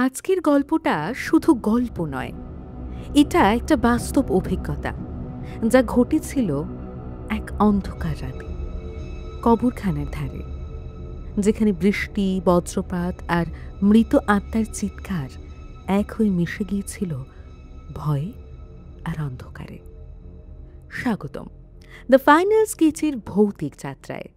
আজকের গল্পটা শুধু গল্প নয়, এটা একটা বাস্তব অভিজ্ঞতা যা ঘটেছিল এক অন্ধকার রাতে কবরখানার ধারে, যেখানে বৃষ্টি, বজ্রপাত আর মৃত আত্মার চিৎকার এক হয়ে মিশে গিয়েছিল ভয়ে আর অন্ধকারে। স্বাগতম দ্য ফাইনাল স্কেচের ভৌতিক যাত্রায়।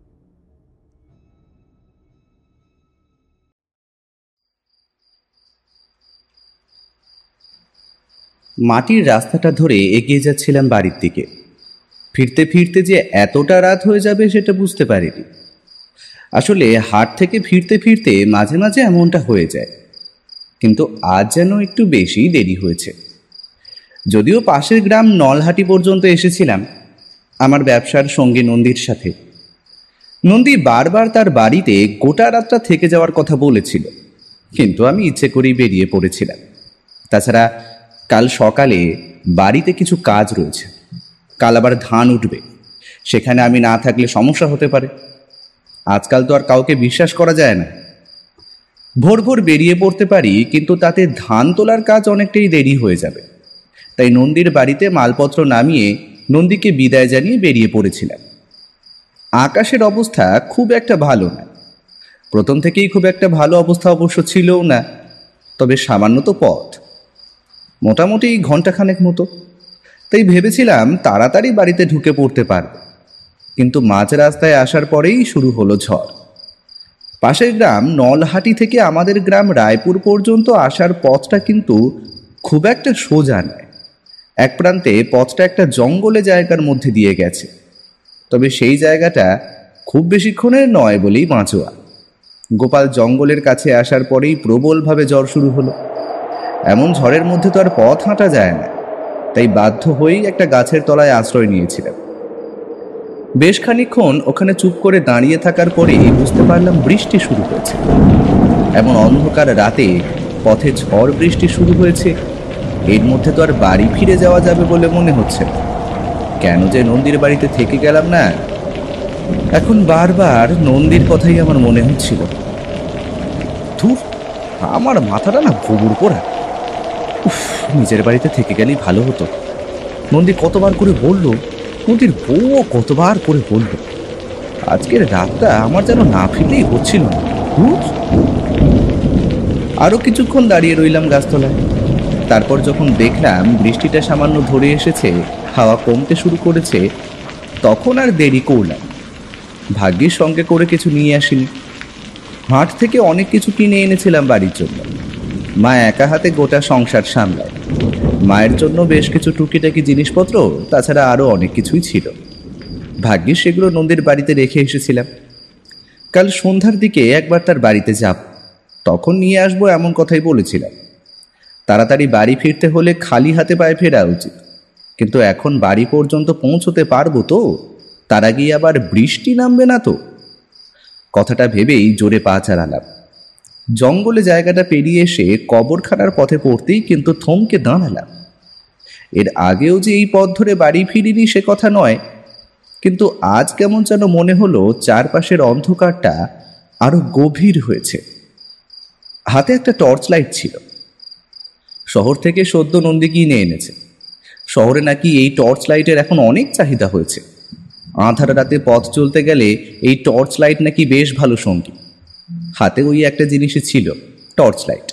মাটির রাস্তাটা ধরে এগিয়ে যাচ্ছিলাম বাড়ির দিকে। ফিরতে ফিরতে যে এতটা রাত হয়ে যাবে সেটা বুঝতে পারিনি। আসলে হাট থেকে ফিরতে ফিরতে মাঝে মাঝে এমনটা হয়ে যায়, কিন্তু আজ যেন একটু বেশি দেরি হয়েছে। যদিও পাশের গ্রাম নলহাটি পর্যন্ত এসেছিলাম আমার ব্যবসার সঙ্গী নন্দীর সাথে। নন্দী বারবার তার বাড়িতে গোটা রাতটা থেকে যাওয়ার কথা বলেছিল, কিন্তু আমি ইচ্ছে করেই বেরিয়ে পড়েছিলাম। তাছাড়া কাল সকালে বাড়িতে কিছু কাজ রয়েছে, কাল আবার ধান উঠবে, সেখানে আমি না থাকলে সমস্যা হতে পারে। আজকাল তো আর কাউকে বিশ্বাস করা যায় না। ভোর ভোর বেরিয়ে পড়তে পারি, কিন্তু তাতে ধান তোলার কাজ অনেকটাই দেরি হয়ে যাবে। তাই নন্দীর বাড়িতে মালপত্র নামিয়ে নন্দীকে বিদায় জানিয়ে বেরিয়ে পড়েছিলাম। আকাশের অবস্থা খুব একটা ভালো না, প্রথম থেকেই খুব একটা ভালো অবস্থা অবশ্য ছিলও না, তবে সামান্য তো পথ, মোটামুটি ঘন্টাখানেক মতো। তাই ভেবেছিলাম তাড়াতাড়ি বাড়িতে ঢুকে পড়তে পারব, কিন্তু মাঝ রাস্তায় আসার পরেই শুরু হলো ঝড়। পাশের গ্রাম নলহাটি থেকে আমাদের গ্রাম রায়পুর পর্যন্ত আসার পথটা কিন্তু খুব একটা সোজা নয়। এক প্রান্তে পথটা একটা জঙ্গলে জায়গার মধ্যে দিয়ে গেছে, তবে সেই জায়গাটা খুব বেশিক্ষণের নয় বলেই বাঁচোয়া। গোপাল জঙ্গলের কাছে আসার পরেই প্রবলভাবে ঝড় শুরু হলো। এমন ঝড়ের মধ্যে তো আর পথ হাঁটা যায় না, তাই বাধ্য হয়েই একটা গাছের তলায় আশ্রয় নিয়েছিলাম। বেশ খানিকক্ষণ ওখানে চুপ করে দাঁড়িয়ে থাকার পরেই বুঝতে পারলাম বৃষ্টি শুরু হয়েছে। এমন অন্ধকার রাতে পথে ঝড় বৃষ্টি শুরু হয়েছে, এর মধ্যে তো আর বাড়ি ফিরে যাওয়া যাবে বলে মনে হচ্ছে না। কেন যে নন্দীর বাড়িতে থেকে গেলাম না, এখন বারবার নন্দীর কথাই আমার মনে হচ্ছিল। ধুর, আমার মাথাটা না গোবর পোড়া। নিজের বাড়িতে থেকে গেলেই ভালো হতো। নন্দী কতবার করে বলল, নন্দীর বউও কতবার করে বলল। আজকের রাতটা আমার যেন না ফিরলেই হচ্ছিল না। আরো কিছুক্ষণ দাঁড়িয়ে রইলাম গাছতলায়। তারপর যখন দেখলাম বৃষ্টিটা সামান্য ধরে এসেছে, হাওয়া কমতে শুরু করেছে, তখন আর দেরি করলাম। ভাগ্যের সঙ্গে করে কিছু নিয়ে আসিনি। হাট থেকে অনেক কিছু কিনে এনেছিলাম বাড়ির জন্য। মা একা হাতে গোটা সংসার সামলায়, মায়ের জন্য বেশ কিছু টুকিটাকি জিনিসপত্র, তাছাড়া আরও অনেক কিছুই ছিল। ভাগ্যিস সেগুলো নন্দীর বাড়িতে রেখে এসেছিলাম। কাল সন্ধ্যার দিকে একবার তার বাড়িতে যাব, তখন নিয়ে আসবো এমন কথাই বলেছিলাম। তাড়াতাড়ি বাড়ি ফিরতে হলে খালি হাতে পায়ে ফেরা উচিত, কিন্তু এখন বাড়ি পর্যন্ত পৌঁছতে পারবো তো? তার আগে আবার বৃষ্টি নামবে না তো? কথাটা ভেবেই জোরে পা চালালাম। জঙ্গলে জায়গাটা পেরিয়ে এসে কবরখানার পথে পড়তেই কিন্তু থমকে দাঁড়ালাম। এর আগেও যে এই পথ ধরে বাড়ি ফিরিনি সে কথা নয়, কিন্তু আজ কেমন যেন মনে হলো চারপাশের অন্ধকারটা আরো গভীর হয়েছে। হাতে একটা টর্চ লাইট ছিল, শহর থেকে সদ্য নন্দী কিনে এনেছে। শহরে নাকি এই টর্চ লাইটের এখন অনেক চাহিদা হয়েছে। আঁধার রাতে পথ চলতে গেলে এই টর্চ লাইট নাকি বেশ ভালো সঙ্গী। হাতে ওই একটা জিনিসই ছিল, টর্চ লাইট।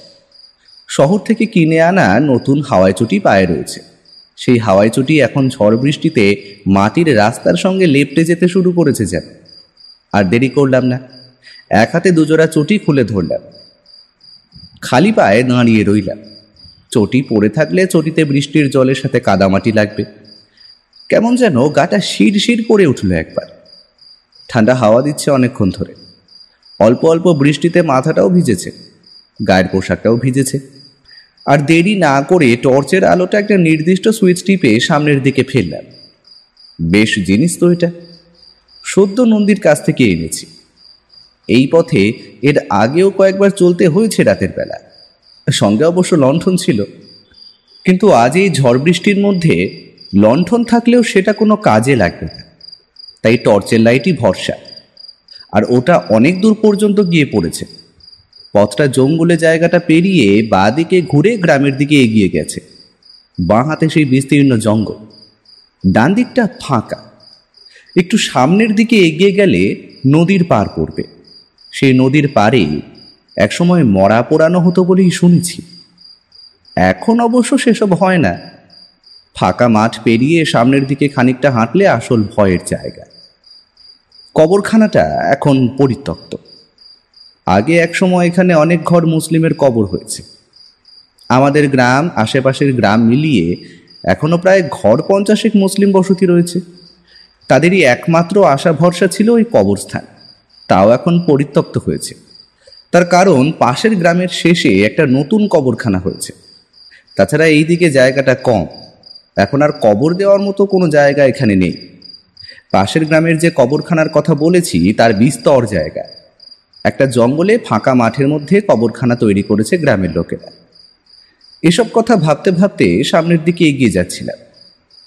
শহর থেকে কিনে আনা নতুন হাওয়াই চটি পায়ে রয়েছে। সেই হাওয়াই চটি এখন ঝড় বৃষ্টিতে মাটির রাস্তার সঙ্গে লেপ্টে যেতে শুরু করেছে যেন। আর দেরি করলাম না, এক হাতে দুজোড়া চটি খুলে ধরলাম, খালি পায়ে দাঁড়িয়ে রইলাম। চটি পড়ে থাকলে চটিতে বৃষ্টির জলের সাথে কাদামাটি লাগবে। কেমন যেন গাটা শিরশির করে উঠল একবার। ঠান্ডা হাওয়া দিচ্ছে অনেকক্ষণ ধরে। অল্প অল্প বৃষ্টিতে মাথাটাও ভিজেছে, গায়ের পোশাকটাও ভিজেছে। আর দেরি না করে টর্চের আলোটা একটা নির্দিষ্ট সুইচ টিপে সামনের দিকে ফেললাম। বেশ জিনিস তো এটা, সদ্য নন্দীর কাছ থেকে এনেছি। এই পথে এর আগেও কয়েকবার চলতে হয়েছে রাতের বেলা, সঙ্গে অবশ্য লণ্ঠন ছিল। কিন্তু আজ এই ঝড় বৃষ্টির মধ্যে লণ্ঠন থাকলেও সেটা কোনো কাজে লাগবে না, তাই টর্চের লাইটই ভরসা। আর ওটা অনেক দূর পর্যন্ত গিয়ে পড়েছে। পথটা জঙ্গলে জায়গাটা পেরিয়ে বাঁ দিকে ঘুরে গ্রামের দিকে এগিয়ে গেছে। বাঁ হাতে সেই বিস্তীর্ণ জঙ্গল, ডান দিকটা ফাঁকা। একটু সামনের দিকে এগিয়ে গেলে নদীর পার পড়বে। সেই নদীর পাড়ে একসময় মরা পোড়ানো হতো বলেই শুনেছি। এখন অবশ্য সেসব হয় না। ফাঁকা মাঠ পেরিয়ে সামনের দিকে খানিকটা হাঁটলে আসল ভয়ের জায়গা। কবরখানাটা এখন পরিত্যক্ত। আগে একসময় এখানে অনেক ঘর মুসলিমের কবর হয়েছে। আমাদের গ্রাম, আশেপাশের গ্রাম মিলিয়ে এখনো প্রায় ঘর 50 মুসলিম বসতি রয়েছে। তাদেরই একমাত্র আশা ভরসা ছিল ওই কবরস্থান, তাও এখন পরিত্যক্ত হয়েছে। তার কারণ পাশের গ্রামের শেষে একটা নতুন কবরখানা হয়েছে। তাছাড়া এই দিকে জায়গাটা কম, এখন আর কবর দেওয়ার মতো কোনো জায়গা এখানে নেই। পাশের গ্রামের যে কবরখানার কথা বলেছি তার বিস্তর জায়গা। একটা জঙ্গলে ফাঁকা মাঠের মধ্যে কবরখানা তৈরি করেছে গ্রামের লোকেরা। এসব কথা ভাবতে ভাবতে সামনের দিকে এগিয়ে যাচ্ছিলাম।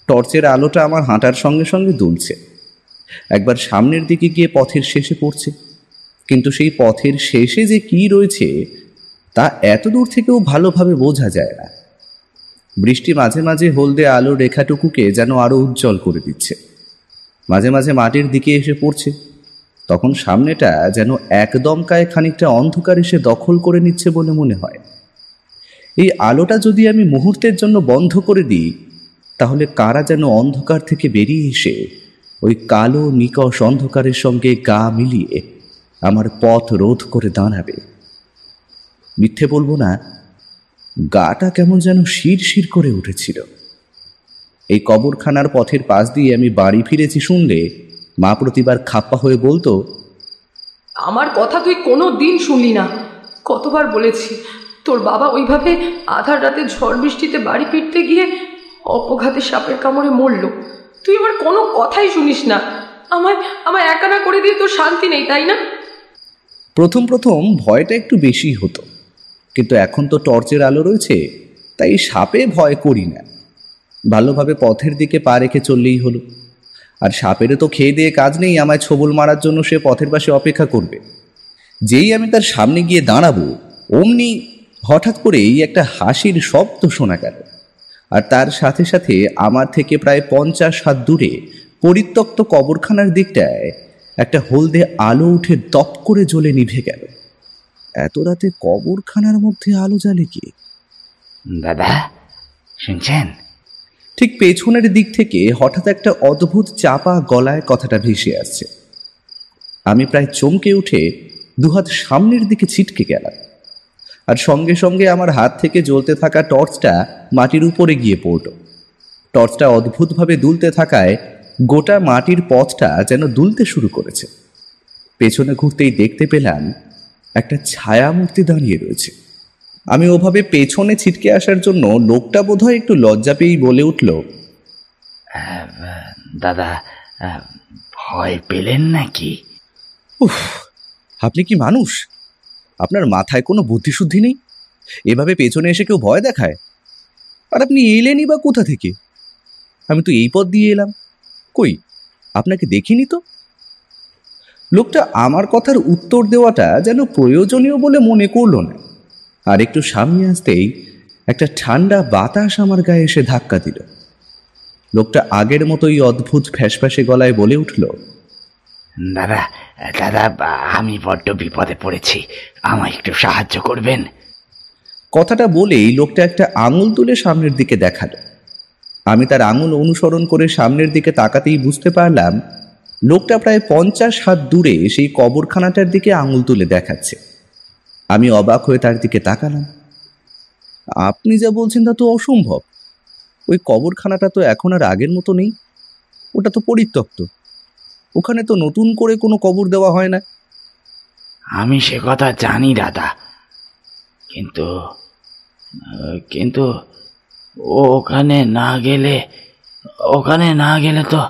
টর্চের আলোটা আমার হাঁটার সঙ্গে সঙ্গে দুলছে। একবার সামনের দিকে গিয়ে পথের শেষে পড়ছে, কিন্তু সেই পথের শেষে যে কি রয়েছে তা এত দূর থেকেও ভালোভাবে বোঝা যায় না। বৃষ্টি মাঝে মাঝে হলদে আলোর রেখাটুকুকে যেন আরো উজ্জ্বল করে দিচ্ছে। মাঝে মাঝে মাটির দিকে এসে পড়ছে, তখন সামনেটা যেন একদমকায় খানিকটা অন্ধকার এসে দখল করে নিচ্ছে বলে মনে হয়। এই আলোটা যদি আমি মুহূর্তের জন্য বন্ধ করে দিই, তাহলে কারা যেন অন্ধকার থেকে বেরিয়ে এসে ওই কালো নিকষ অন্ধকারের সঙ্গে গা মিলিয়ে আমার পথ রোধ করে দাঁড়াবে। মিথ্যে বলবো না, গাটা কেমন যেন শিরশির করে উঠেছিল। এই কবরখানার পথের পাশ দিয়ে আমি বাড়ি ফিরেছি শুনলে মা প্রতিবার খাপ্পা হয়ে বলতো, আমার কথা তুই কোনো দিন শুনলি না। কতবার বলেছি তোর বাবা ওইভাবে আধার রাতে ঝড় বৃষ্টিতে বাড়ি ফিরতে গিয়ে অপঘাতে সাপের কামড়ে মরল। তুই আমার কোনো কথাই শুনিস না। আমায় একা না করে দিয়ে তোর শান্তি নেই, তাই না? প্রথম প্রথম ভয়টা একটু বেশি হতো, কিন্তু এখন তো টর্চের আলো রয়েছে, তাই সাপে ভয় করি না। ভালোভাবে পথের দিকে পা রেখে চললেই হলো। আর সাপেরও তো খেয়ে দিয়ে কাজ নেই আমায় ছোবল মারার জন্য সে পথের পাশে অপেক্ষা করবে। যেই আমি তার সামনে গিয়ে দাঁড়াবো, অমনি হঠাৎ করেই একটা হাসির শব্দ শোনা গেল। আর তার সাথে সাথে আমার থেকে প্রায় 50 হাত দূরে পরিত্যক্ত কবরখানার দিকটায় একটা হলদে আলো উঠে দপ করে জ্বলে নিভে গেল। এত রাতে কবরখানার মধ্যে আলো জ্বালে কি? দাদা শুনছেন? ঠিক পেছনের দিক থেকে হঠাৎ একটা অদ্ভুত চাপা গলায় কথাটা ভেসে আসছে। আমি প্রায় চমকে উঠে দুহাত সামনের দিকে ছিটকে গেলাম, আর সঙ্গে সঙ্গে আমার হাত থেকে জ্বলতে থাকা টর্চটা মাটির উপরে গিয়ে পড়ল। টর্চটা অদ্ভুতভাবে দুলতে থাকায় গোটা মাটির পথটা যেন দুলতে শুরু করেছে। পেছনে ঘুরতেই দেখতে পেলাম একটা ছায়া মূর্তি দাঁড়িয়ে রয়েছে। আমি ওভাবে পেছনে ছিটকে আসার জন্য লোকটা বোধহয় একটু লজ্জা পেয়েই বলে উঠল, দাদা ভয় পেলেন নাকি? উফ, আপনি কি মানুষ? আপনার মাথায় কোনো বুদ্ধিশুদ্ধি নেই? এভাবে পেছনে এসে কেউ ভয় দেখায়? আর আপনি এলেনই বা কোথা থেকে? আমি তো এই পথ দিয়ে এলাম, কই আপনাকে দেখিনি তো। লোকটা আমার কথার উত্তর দেওয়াটা যেন প্রয়োজনীয় বলে মনে করল না, আর একটু সামনে আসতেই একটা ঠান্ডা বাতাস আমার গায়ে এসে ধাক্কা দিল। লোকটা আগের মতোই অদ্ভুত ফ্যাসফ্যাসে গলায় বলে উঠল, দাদা দাদা আমি বড্ড বিপদে পড়েছি, আমায় একটু সাহায্য করবেন? কথাটা বলেই লোকটা একটা আঙুল তুলে সামনের দিকে দেখালো। আমি তার আঙুল অনুসরণ করে সামনের দিকে তাকাতেই বুঝতে পারলাম লোকটা প্রায় 50 হাত দূরে সেই কবরখানাটার দিকে আঙুল তুলে দেখাচ্ছে। আমি অবাক হয়ে তার দিকে তাকালাম। আপনি যা বলছেন তা তো অসম্ভব। ওই কবরখানাটা তো এখন আর আগের মতো নেই, ওটা তো পরিত্যক্ত। ওখানে তো নতুন করে কোনো কবর দেওয়া হয় না। আমি সে কথা জানি দাদা, কিন্তু কিন্তু ওখানে না গেলে তো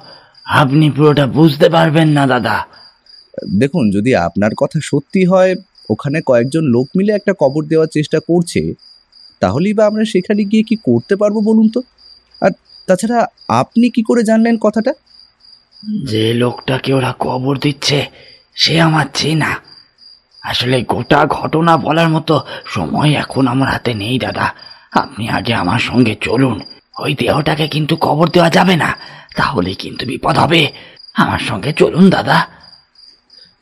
আপনি পুরোটা বুঝতে পারবেন না দাদা। দেখুন, যদি আপনার কথা সত্যি হয় ওখানে কয়েকজন লোক মিলে একটা কবর দেওয়ার চেষ্টা করছে, তাহলেই বা আমরা সেখানে গিয়ে কি করতে পারবো বলুন তো? আর তাছাড়া আপনি কি করে জানলেন কথাটা? যে লোকটাকে ওরা কবর দিচ্ছে সে আমার চেনা। আসলে গোটা ঘটনা বলার মতো সময় এখন আমার হাতে নেই দাদা। আপনি আগে আমার সঙ্গে চলুন। ওই দেহটাকে কিন্তু কবর দেওয়া যাবে না, তাহলে কিন্তু বিপদ হবে। আমার সঙ্গে চলুন দাদা।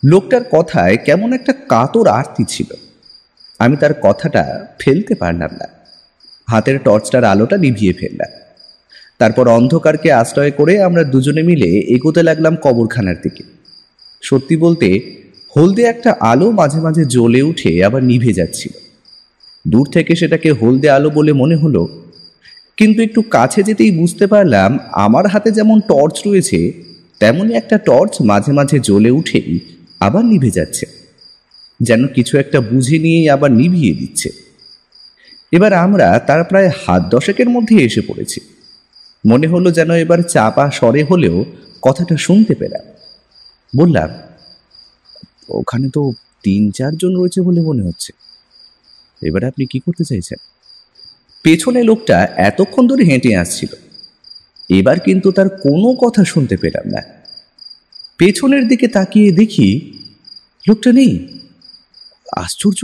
লোকটার কথায় কেমন একটা কাতর আরতি ছিল। আমি তার কথাটা ফেলতে পারলাম না। হাতের টর্চটার আলোটা নিভিয়ে ফেললাম। তারপর অন্ধকারকে আশ্রয় করে আমরা দুজনে মিলে এগোতে লাগলাম কবরখানার দিকে। সত্যি বলতে হলদে একটা আলো মাঝে মাঝে জ্বলে উঠে আবার নিভে যাচ্ছিল। দূর থেকে সেটাকে হলদে আলো বলে মনে হলো, কিন্তু একটু কাছে যেতেই বুঝতে পারলাম আমার হাতে যেমন টর্চ রয়েছে তেমনই একটা টর্চ মাঝে মাঝে জ্বলে উঠেই আবার নিভে যাচ্ছে, যেন কিছু একটা বুঝে নিয়েই আবার নিভিয়ে দিচ্ছে। এবার আমরা তার প্রায় হাত দশেকের মধ্যে এসে পড়েছি। মনে হলো যেন এবার চাপা স্বরে হলেও কথাটা শুনতে পেলাম। বললাম, ওখানে তো ৩-৪ জন রয়েছে বলে মনে হচ্ছে। এবারে আপনি কি করতে চাইছেন? পেছনে লোকটা এতক্ষণ ধরে হেঁটে আসছিল। এবার কিন্তু তার কোনো কথা শুনতে পেলাম না। পেছনের দিকে তাকিয়ে দেখি লোকটা নেই। আশ্চর্য,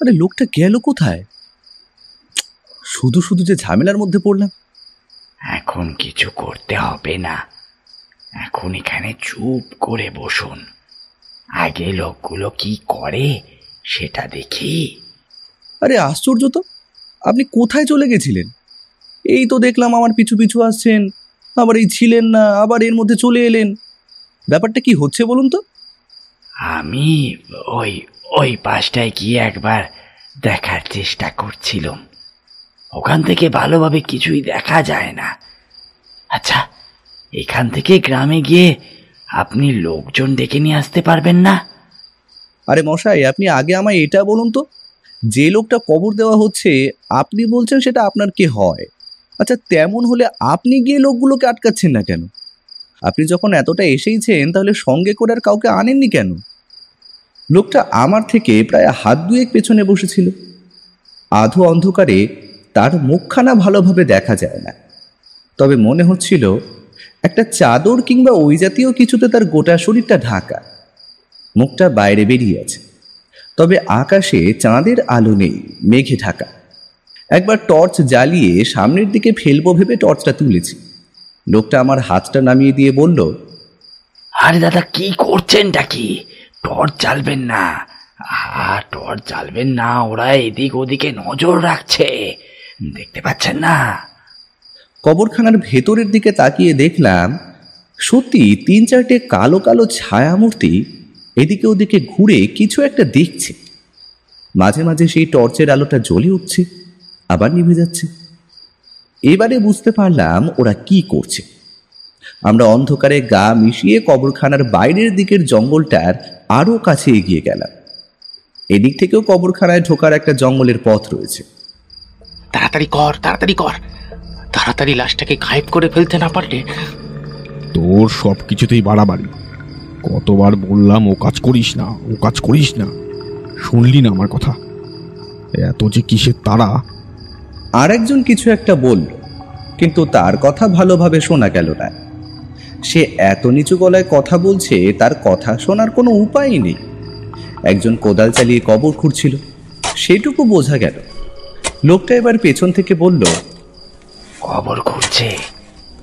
আরে লোকটা গেল কোথায়? শুধু শুধু যে ঝামেলার মধ্যে পড়লাম। এখন কিছু করতে হবে না, এখন এখানে চুপ করে বসুন। আগে লোকগুলো কি করে সেটা দেখি। আরে আশ্চর্য তো, আপনি কোথায় চলে গেছিলেন? এই তো দেখলাম আমার পিছু পিছু আসছেন, আবার এই ছিলেন না, আবার এর মধ্যে চলে এলেন। ব্যাপারটা কি হচ্ছে বলুন তো? আমি ওই ওই পাশটায় গিয়ে একবার দেখার চেষ্টা করছিলাম। ওখান থেকে ভালোভাবে কিছুই দেখা যায় না। আচ্ছা, এখান থেকে গ্রামে গিয়ে আপনি লোকজন ডেকে নিয়ে আসতে পারবেন না? আরে মশাই, আপনি আগে আমায় এটা বলুন তো, যে লোকটা কবর দেওয়া হচ্ছে আপনি বলছেন সেটা আপনার কে হয়? আচ্ছা, তেমন হলে আপনি গিয়ে লোকগুলোকে আটকাচ্ছেন না কেন? আপনি যখন এতটা এসেইছেন তাহলে সঙ্গে করে আর কাউকে আনেননি কেন? লোকটা আমার থেকে প্রায় হাত দুয়েক পেছনে বসেছিল। আধো অন্ধকারে তার মুখখানা ভালোভাবে দেখা যায় না, তবে মনে হচ্ছিল একটা চাদর কিংবা ওই জাতীয় কিছুতে তার গোটা শরীরটা ঢাকা। মুখটা বাইরে বেরিয়ে আছে, তবে আকাশে চাঁদের আলো নেই, মেঘে ঢাকা। একবার টর্চ জ্বালিয়ে সামনের দিকে ফেলবো ভেবে টর্চটা তুলেছি। লোকটা আমার হাতটা নামিয়ে দিয়ে বলল, আরে দাদা, কি করছেনটা কি? টর্চ জ্বালবেন না, টর্চ জ্বালবেন না। ওরা এদিক ওদিকে নজর রাখছে, দেখতে পাচ্ছেন না? কবরখানার ভেতরের দিকে তাকিয়ে দেখলাম সত্যি ৩-৪টে কালো কালো ছায়ামূর্তি এদিকে ওদিকে ঘুরে কিছু একটা দেখছে। মাঝে মাঝে সেই টর্চের আলোটা জ্বলে উঠছে, আবার নিভে যাচ্ছে। এবারে বুঝতে পারলাম ওরা কি করছে। আমরা অন্ধকারে গা মিশিয়ে কবরখানার বাইরের দিকের জঙ্গলটার আরো কাছে এগিয়ে গেলাম। এদিক থেকেও কবরখানায় ঢোকার একটা জঙ্গলের পথ রয়েছে। তাড়াতাড়ি কর, তাড়াতাড়ি কর, তাড়াতাড়ি লাশটাকে গায়েব করে ফেলতে না পারলে। তোর সব কিছুতেই বাড়াবাড়ি। কতবার বললাম ও কাজ করিস না, ও কাজ করিস না, শুনলি না আমার কথা? এত যে কিসের তারা। আর একজন কিছু একটা বলল, কিন্তু তার কথা ভালোভাবে শোনা গেল না। সে এত নিচু গলায় কথা বলছে, তার কথা শোনার কোনো উপায়ই নেই। একজন কোদাল চালিয়ে কবর খুঁড়ছিল, সেটুকু বোঝা গেল। লোকটা এবার পেছন থেকে বলল, কবর খুঁড়ছে,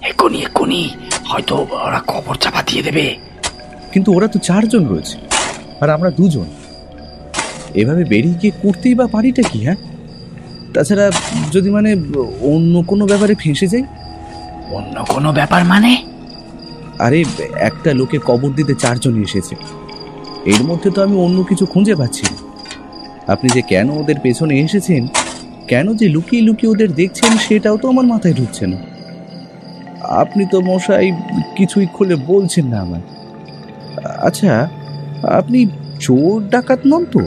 এক্ষুনি এক্ষুনি হয়তো ওরা কবর চাপা দিয়ে দেবে। কিন্তু ওরা তো 4 জন রয়েছে আর আমরা 2 জন। এভাবে বেরিয়ে গিয়ে করতেই বা পারিটা কি? হ্যাঁ, তাছাড়া যদি অন্য কোনো ব্যাপারে ফেঁসে যাই। অন্য কোনো ব্যাপার মানে? আরে, একটা লোকে কবর দিতে 4 জন এসেছে, এর মধ্যে তো আমি অন্য কিছু খুঁজে পাচ্ছি না। আপনি যে কেন ওদের পেছনে এসেছেন, কেন যে লুকিয়ে লুকিয়ে ওদের দেখছেন, সেটাও তো আমার মাথায় ঢুকছে না। আপনি তো মশাই কিছুই খুলে বলছেন না আমার। আচ্ছা, আপনি চোর ডাকাত নন তো?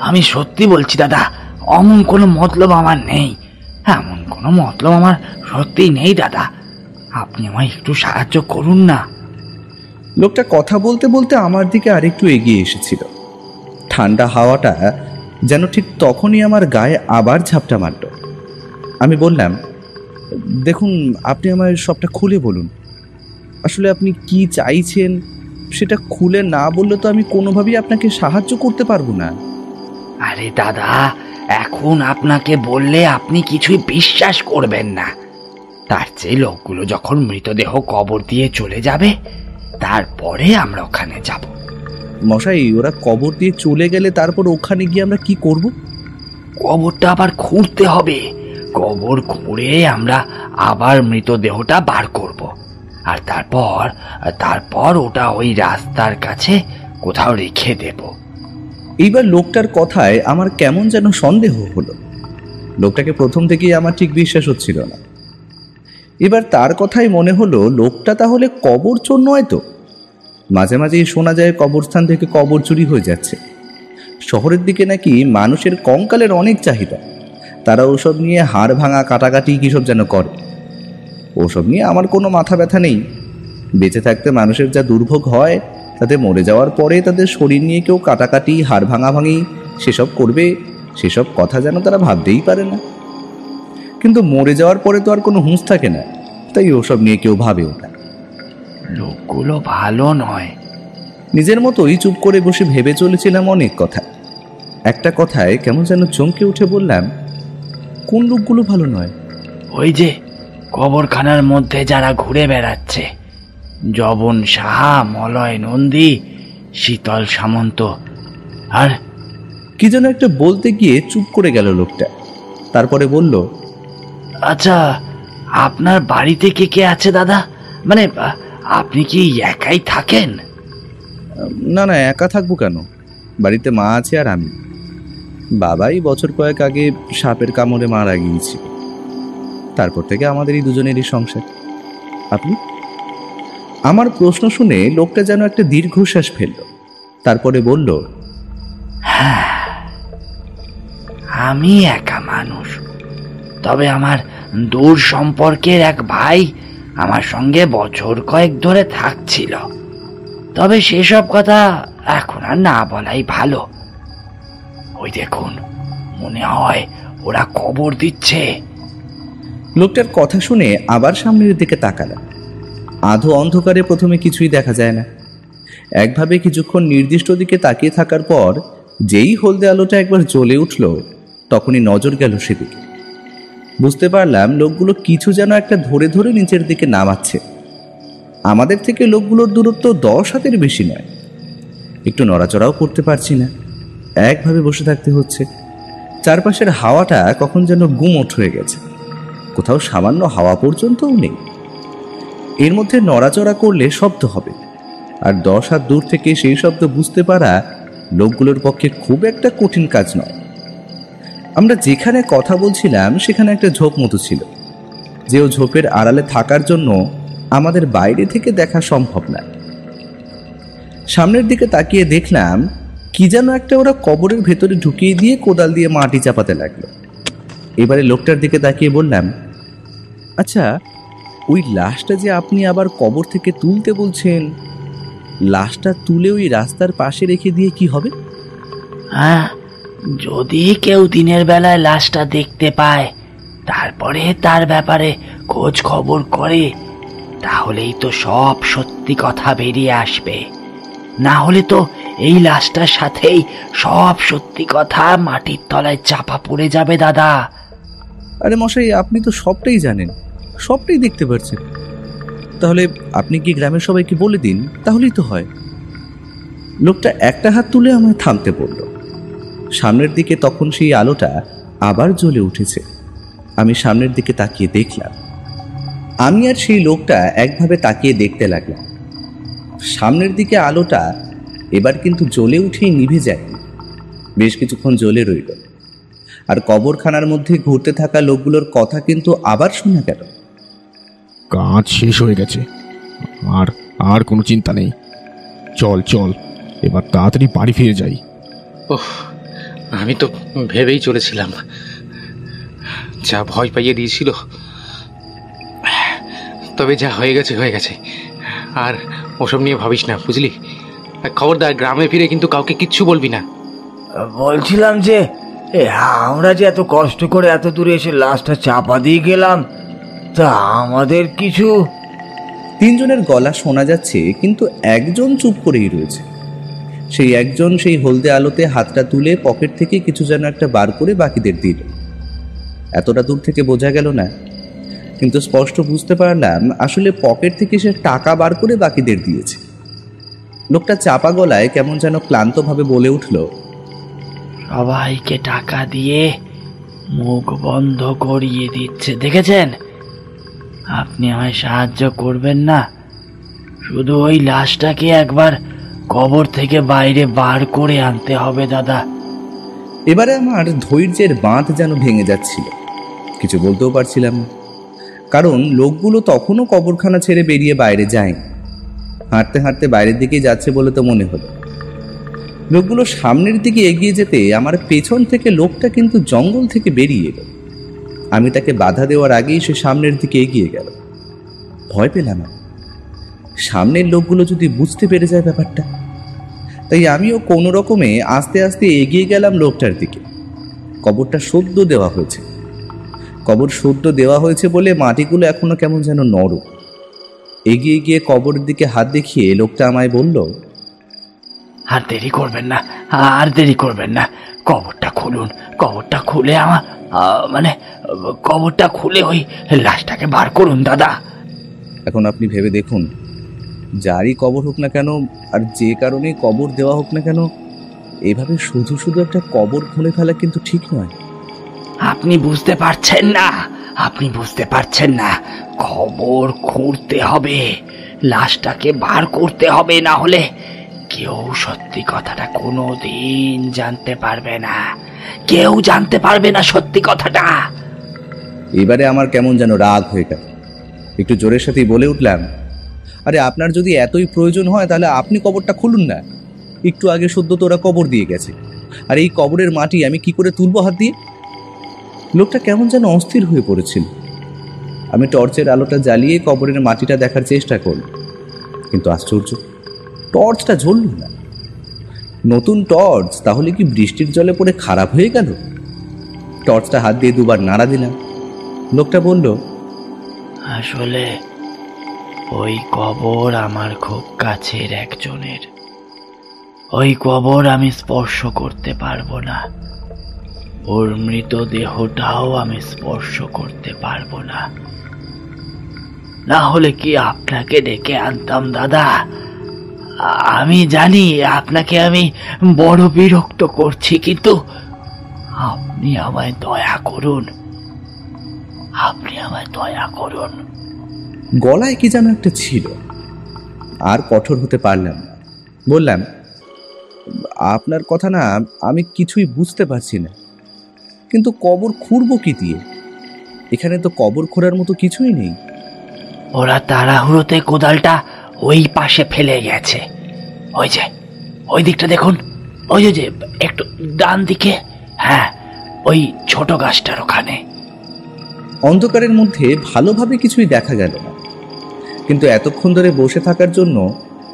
আমি সত্যি বলছি দাদা, অমন কোনো মতলব আমার নেই। এমন কোনো মতলব আমার সত্যিই নেই দাদা। আপনি আমায় একটু সাহায্য করুন না। লোকটা কথা বলতে বলতে আমার দিকে আরেকটু এগিয়ে এসেছিল। ঠান্ডা হাওয়াটা যেন ঠিক তখনই আমার গায়ে আবার ঝাপটা মারল। আমি বললাম, দেখুন, আপনি আমায় সবটা খুলে বলুন। আসলে আপনি কি চাইছেন, সেটা খুলে না বললে তো আমি কোনোভাবেই আপনাকে সাহায্য করতে পারবো না। আরে দাদা, এখন আপনাকে বললে আপনি কিছুই বিশ্বাস করবেন না। তার চেয়ে লোকগুলো যখন মৃতদেহ কবর দিয়ে চলে যাবে তারপরে আমরা ওখানে যাব। মশাই, ওরা কবর দিয়ে চলে গেলে তারপর ওখানে গিয়ে আমরা কি করব? কবরটা আবার খুঁড়তে হবে। কবর খুঁড়ে আমরা আবার মৃতদেহটা বার করব, আর তারপর ওটা ওই রাস্তার কাছে কোথাও রেখে দেব। এইবার লোকটার কথায় আমার কেমন যেন সন্দেহ হলো। লোকটাকে প্রথম থেকেই আমার ঠিক বিশ্বাস হচ্ছিল না। এবার তার কথাই মনে হলো লোকটা তাহলে কবর চোর নয় তো। মাঝে মাঝেই শোনা যায় কবরস্থান থেকে কবর চুরি হয়ে যাচ্ছে। শহরের দিকে নাকি মানুষের কঙ্কালের অনেক চাহিদা, তারা ওসব নিয়ে হাড় ভাঙা কাটাকাটি কিসব যেন করে। ওসব নিয়ে আমার কোনো মাথা ব্যথা নেই। বেঁচে থাকতে মানুষের যা দুর্ভোগ হয়, তাতে মরে যাওয়ার পরে তাদের শরীর নিয়ে কেউ কাটাকাটি হাড় ভাঙাভাঙি সেসব করবে, সেসব কথা যেন তারা ভাবতেই পারে না। কিন্তু মরে যাওয়ার পরে তো আর কোনো হুঁশ থাকে না, তাই ওসব নিয়ে কেউ ভাবেও না। লোকগুলো ভালো নয়। নিজের মতোই চুপ করে বসে ভেবে চলেছিলাম অনেক কথা। একটা কথায় কেমন যেন চমকে উঠে বললাম, কোন লোকগুলো ভালো নয়? ওই যে কবরখানার মধ্যে যারা ঘুরে বেড়াচ্ছে, জবন সাহা, মলয় নন্দী, শীতল সামন্ত। আর কি যেন একটা বলতে গিয়ে চুপ করে গেল লোকটা। তারপরে বলল, আচ্ছা, আপনার বাড়িতে কে কে আছে দাদা? মানে আপনি কি একাই থাকেন? না না, একা থাকবো কেন? বাড়িতে মা আছে আর আমি। বাবাই বছর কয়েক আগে সাপের কামড়ে মারা গিয়েছি। তারপর থেকে আমাদের এই দুজনেরই সংসার। আপনি? আমার প্রশ্ন শুনে লোকটা যেন একটা দীর্ঘশ্বাস ফেলল। তারপরে বলল, হ্যাঁ, আমি একা মানুষ। তবে আমার দূর সম্পর্কের এক ভাই আমার সঙ্গে বছর কয়েক ধরে থাকছিল। তবে সেসব কথা এখন আর না বলাই ভালো। ওই দেখুন, মনে হয় ওরা কবর দিচ্ছে। লোকটার কথা শুনে আবার সামনের দিকে তাকালাম। আধো অন্ধকারে প্রথমে কিছুই দেখা যায় না। একভাবে কিছুক্ষণ নির্দিষ্ট দিকে তাকিয়ে থাকার পর যেই হলদে আলোটা একবার জ্বলে উঠল, তখনই নজর গেল সেদিকে। বুঝতে পারলাম লোকগুলো কিছু যেন একটা ধরে ধরে নিচের দিকে নামাচ্ছে। আমাদের থেকে লোকগুলোর দূরত্ব 10 হাতের বেশি নয়। একটু নড়াচড়াও করতে পারছি না, একভাবে বসে থাকতে হচ্ছে। চারপাশের হাওয়াটা কখন যেন গুমোট হয়ে গেছে, কোথাও সামান্য হাওয়া পর্যন্তও নেই। এর মধ্যে নড়াচড়া করলে শব্দ হবে, আর 10 হাত দূর থেকে সেই শব্দ বুঝতে পারা লোকগুলোর পক্ষে খুব একটা কঠিন কাজ নয়। আমরা যেখানে কথা বলছিলাম সেখানে একটা ঝোপ মতো ছিল, যে ও ঝোপের আড়ালে থাকার জন্য আমাদের বাইরে থেকে দেখা সম্ভব না। সামনের দিকে তাকিয়ে দেখলাম কি যেন একটা ওরা কবরের ভেতরে ঢুকিয়ে দিয়ে কোদাল দিয়ে মাটি চাপাতে লাগলো। এবারে লোকটার দিকে তাকিয়ে বললাম, আচ্ছা, ওই লাশটা যে আপনি আবার কবর থেকে তুলতে বলছেন, লাশটা তুলে ওই রাস্তার পাশে রেখে দিয়ে কি হবে? হ্যাঁ, যদি কেউ দিনের বেলায় লাশটা দেখতে পায়, তারপরে তার ব্যাপারে খোঁজ খবর করে, তাহলেই তো সব সত্যি কথা বেরিয়ে আসবে। না হলে তো এই লাশটার সাথেই সব সত্যি কথা মাটির তলায় চাপা পড়ে যাবে দাদা। আরে মশাই, আপনি তো সবটাই জানেন, সবটাই দেখতে পাচ্ছেন। তাহলে আপনি কি গ্রামের সবাইকে বলে দিন, তাহলেই তো হয়। লোকটা একটা হাত তুলে আমায় থামতে বলল। সামনের দিকে তখন সেই আলোটা আবার জ্বলে উঠেছে। আমি সামনের দিকে তাকিয়ে দেখলাম। আমি আর সেই লোকটা একভাবে তাকিয়ে দেখতে লাগলাম। সামনের দিকে আলোটা এবার কিন্তু জ্বলে উঠেই নিভে যায়নি, বেশ কিছুক্ষণ জ্বলে রইল। আর কবরখানার মধ্যে ঘুরতে থাকা লোকগুলোর কথা কিন্তু আবার শোনা গেল। কাজ শেষ হয়ে গেছে, আর আর কোনো চিন্তা নেই। চল চল, এবার তাড়াতাড়ি বাড়ি ফিরে যাই। ওহ, আমি তো ভেবেই চলেছিলাম, যা ভয় পাইয়ে দিয়েছিল। তবে যা হয়ে গেছে হয়ে গেছে, আর ওসব নিয়ে ভাবিস না, বুঝলি? খবরদার গ্রামে ফিরে কিন্তু কাউকে কিচ্ছু বলবি না। বলছিলাম যে আমরা যে এত কষ্ট করে এত দূরে এসে লাশটা চাপা দিয়ে গেলাম, তা আমাদের কিছু... তিনজনের গলা শোনা যাচ্ছে, কিন্তু একজন চুপ করেই রয়েছে। সেই একজন সেই হলদে আলোতে হাতটা তুলে পকেট থেকে কিছু যেন একটা বার করে বাকিদের দিল। এতটা দূর থেকে বোঝা গেল না, কিন্তু স্পষ্ট বুঝতে পারলাম আসলে পকেট থেকে সে টাকা বার করে বাকিদের দিয়েছে। লোকটা চাপা গলায় কেমন যেন ক্লান্তভাবে বলে উঠল, সবাইকে টাকা দিয়ে মুখ বন্ধ করিয়ে দিচ্ছে, দেখেছেন? আপনি আমায় সাহায্য করবেন না? শুধু ওই লাশটাকে একবার কবর থেকে বাইরে বার করে আনতে হবে দাদা। এবারে আমার ধৈর্যের বাঁধ যেন ভেঙে যাচ্ছিল। কিছু বলতেও পারছিলাম না, কারণ লোকগুলো তখনও কবরখানা ছেড়ে বেরিয়ে বাইরে যায়নি। হাঁটতে হাঁটতে বাইরের দিকে যাচ্ছে বলে তো মনে হলো। লোকগুলো সামনের দিকে এগিয়ে যেতে আমার পেছন থেকে লোকটা কিন্তু জঙ্গল থেকে বেরিয়ে এলো। আমি তাকে বাধা দেওয়ার আগেই সে সামনের দিকে এগিয়ে গেল। ভয় পেলাম না, সামনের লোকগুলো যদি বুঝতে পেরে যায় ব্যাপারটা। তাই আমিও কোনো রকমে আস্তে আস্তে এগিয়ে গেলাম লোকটার দিকে। কবরটা সদ্য দেওয়া হয়েছে। কবর সদ্য দেওয়া হয়েছে বলে মাটিগুলো এখনো কেমন যেন নরম। এগিয়ে গিয়ে কবরের দিকে হাত দেখিয়ে লোকটা আমায় বলল, আর দেরি করবেন না, আর দেরি করবেন না, কবরটা খুলুন। কবরটা খুলে কবরটা খুলে ওই লাশটাকে বার করুন দাদা। এখন আপনি ভেবে দেখুন, যারই কবর হোক না কেন আর যে কারণে কবর দেওয়া হোক না কেন, এভাবে শুধু শুধু একটা কবর খুলে ফেলা কিন্তু ঠিক নয়। আপনি বুঝতে পারছেন না, আপনি বুঝতে পারছেন না। কবর খুঁড়তে হবে, লাশটাকে বার করতে হবে, না হলে কেউ সত্যি কথাটা কোনোদিন জানতে পারবে না। কেউ জানতে পারবে না সত্যি কথাটা। এবারে আমার কেমন যেন রাগ হয়ে গেল। একটু জোরের সাথেই বলে উঠলাম, আরে আপনার যদি এতই প্রয়োজন হয় তাহলে আপনি কবরটা খুলুন না। একটু আগে সদ্য তো ওরা কবর দিয়ে গেছে, আর এই কবরের মাটি আমি কি করে তুলবো হাত দিয়ে? লোকটা কেমন যেন অস্থির হয়ে পড়েছিল। আমি টর্চের আলোটা জ্বালিয়ে কবরের মাটিটা দেখার চেষ্টা করল, কিন্তু আশ্চর্য, টর্চটা জ্বলল না। নতুন টর্চ, তাহলে কি বৃষ্টির জলে পড়ে খারাপ হয়ে গেল? টর্চটা হাত দিয়ে দুবার নাড়া দিলাম। লোকটা বলল, আসলে ওই কবর আমার খুব কাছের একজনের। ওই কবর আমি স্পর্শ করতে পারবো না, ওর মৃতদেহটাও আমি স্পর্শ করতে পারবো না। না হলে কি আপনাকে ডেকে আনতাম দাদা? আমি জানি আপনাকে আমি বড় বিরক্ত করছি, কিন্তু আপনি আমায় দয়া করুন, আপনি আমায় দয়া করুন। গলায় কি যেন একটা ছিল। আর কঠোর হতে পারলাম না। বললাম, আপনার কথা না আমি কিছুই বুঝতে পারছি না, কিন্তু কবর খুঁড়বো কি দিয়ে? এখানে তো কবর খোঁড়ার মতো কিছুই নেই। ওরা তাড়াহুড়োতে কোদালটা ওই পাশে ফেলে গেছে। ওই যে ওই দিকটা দেখুন, ওই যে একটু ডান দিকে, হ্যাঁ, ওই ছোট গাছটার ওখানে। অন্ধকারের মধ্যে ভালোভাবে কিছুই দেখা গেল না, কিন্তু এতক্ষণ ধরে বসে থাকার জন্য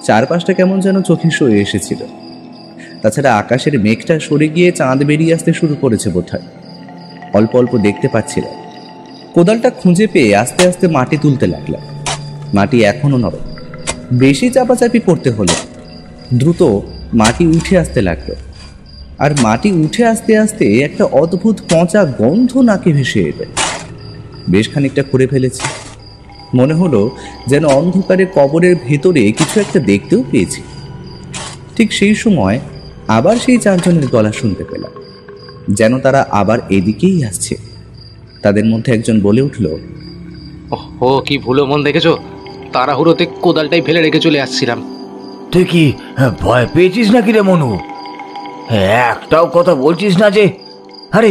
চারপাশটা কেমন যেন চোখে সয়ে এসেছিল। তাছাড়া আকাশের মেঘটা সরে গিয়ে চাঁদ বেরিয়ে আসতে শুরু করেছে বোধহয়। অল্প অল্প দেখতে পাচ্ছিলাম। কোদালটা খুঁজে পেয়ে আস্তে আস্তে মাটি তুলতে লাগলাম। মাটি এখনো নরম, বেশি চাপাচাপি করতে হলো। দ্রুত মাটি উঠে আসতে লাগলো, আর মাটি উঠে আসতে আসতে একটা অদ্ভুত পচা গন্ধ নাকে ভেসে এলো। বেশ খানিকটা করে ফেলেছি। মনে হলো যেন অন্ধকারে কবরের ভেতরে কিছু একটা দেখতেও পেয়েছি। ঠিক সেই সময় আবার সেই চারজনের গলা শুনতে পেলাম, যেন তারা আবার এদিকেই আসছে। তাদের মধ্যে একজন বলে উঠল, ও কি ভুলো মন দেখেছো, তাড়াহুড়োতে কোদালটাই ফেলে রেখে চলে আসছিলাম। তুই কি ভয় পেয়েছিস নাকি রে মনু? একটাও কথা বলছিস না যে? আরে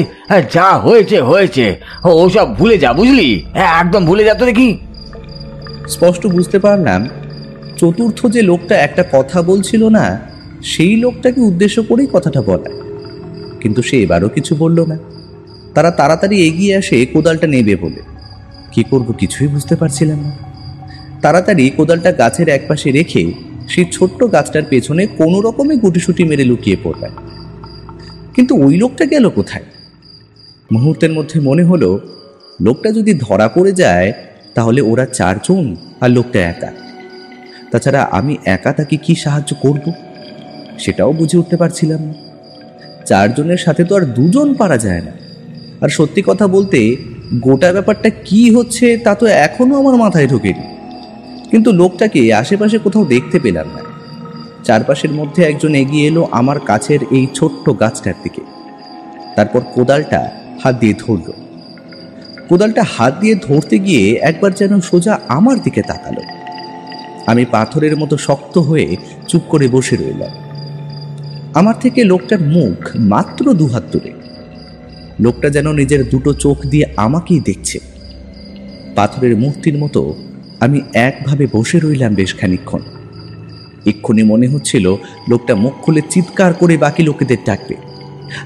যা হয়েছে হয়েছে, ওসব ভুলে যা, বুঝলি? একদম ভুলে যা তো দেখি। স্পষ্ট বুঝতে পারলাম চতুর্থ যে লোকটা একটা কথা বলছিল না, সেই লোকটাকে উদ্দেশ্য করেই কথাটা বলা। কিন্তু সে এবারও কিছু বলল না। তারা তাড়াতাড়ি এগিয়ে আসে কোদালটা নেবে বলে। কি করব কিছুই বুঝতে পারছিলাম না। তাড়াতাড়ি কোদালটা গাছের একপাশে রেখে সেই ছোট্ট গাছটার পেছনে কোনো রকমে গুটিসুটি মেরে লুকিয়ে পড়লাম। কিন্তু ওই লোকটা গেল কোথায়? মুহূর্তের মধ্যে মনে হলো লোকটা যদি ধরা পড়ে যায় তাহলে ওরা চারজন আর লোকটা একা। তাছাড়া আমি একা তাকে কি সাহায্য করব সেটাও বুঝে উঠতে পারছিলাম না। 4 জনের সাথে তো আর 2 জন পারা যায় না। আর সত্যি কথা বলতে গোটা ব্যাপারটা কি হচ্ছে তা তো এখনো আমার মাথায় ঢোকেনি। কিন্তু লোকটাকে আশেপাশে কোথাও দেখতে পেলাম না। চারপাশের মধ্যে একজন এগিয়ে এলো আমার কাছের এই ছোট্ট গাছটার দিকে। তারপর কোদালটা হাত দিয়ে ধরল। কোদালটা হাত দিয়ে ধরতে গিয়ে একবার যেন সোজা আমার দিকে তাকালো। আমি পাথরের মতো শক্ত হয়ে চুপ করে বসে রইলাম। আমার থেকে লোকটার মুখ মাত্র 2 হাত দূরে। লোকটা যেন নিজের 2টো চোখ দিয়ে আমাকেই দেখছে। পাথরের মূর্তির মতো আমি একভাবে বসে রইলাম বেশ খানিকক্ষণ। এক্ষুনি মনে হচ্ছিল লোকটা মুখ খুলে চিৎকার করে বাকি লোকেদের ডাকবে,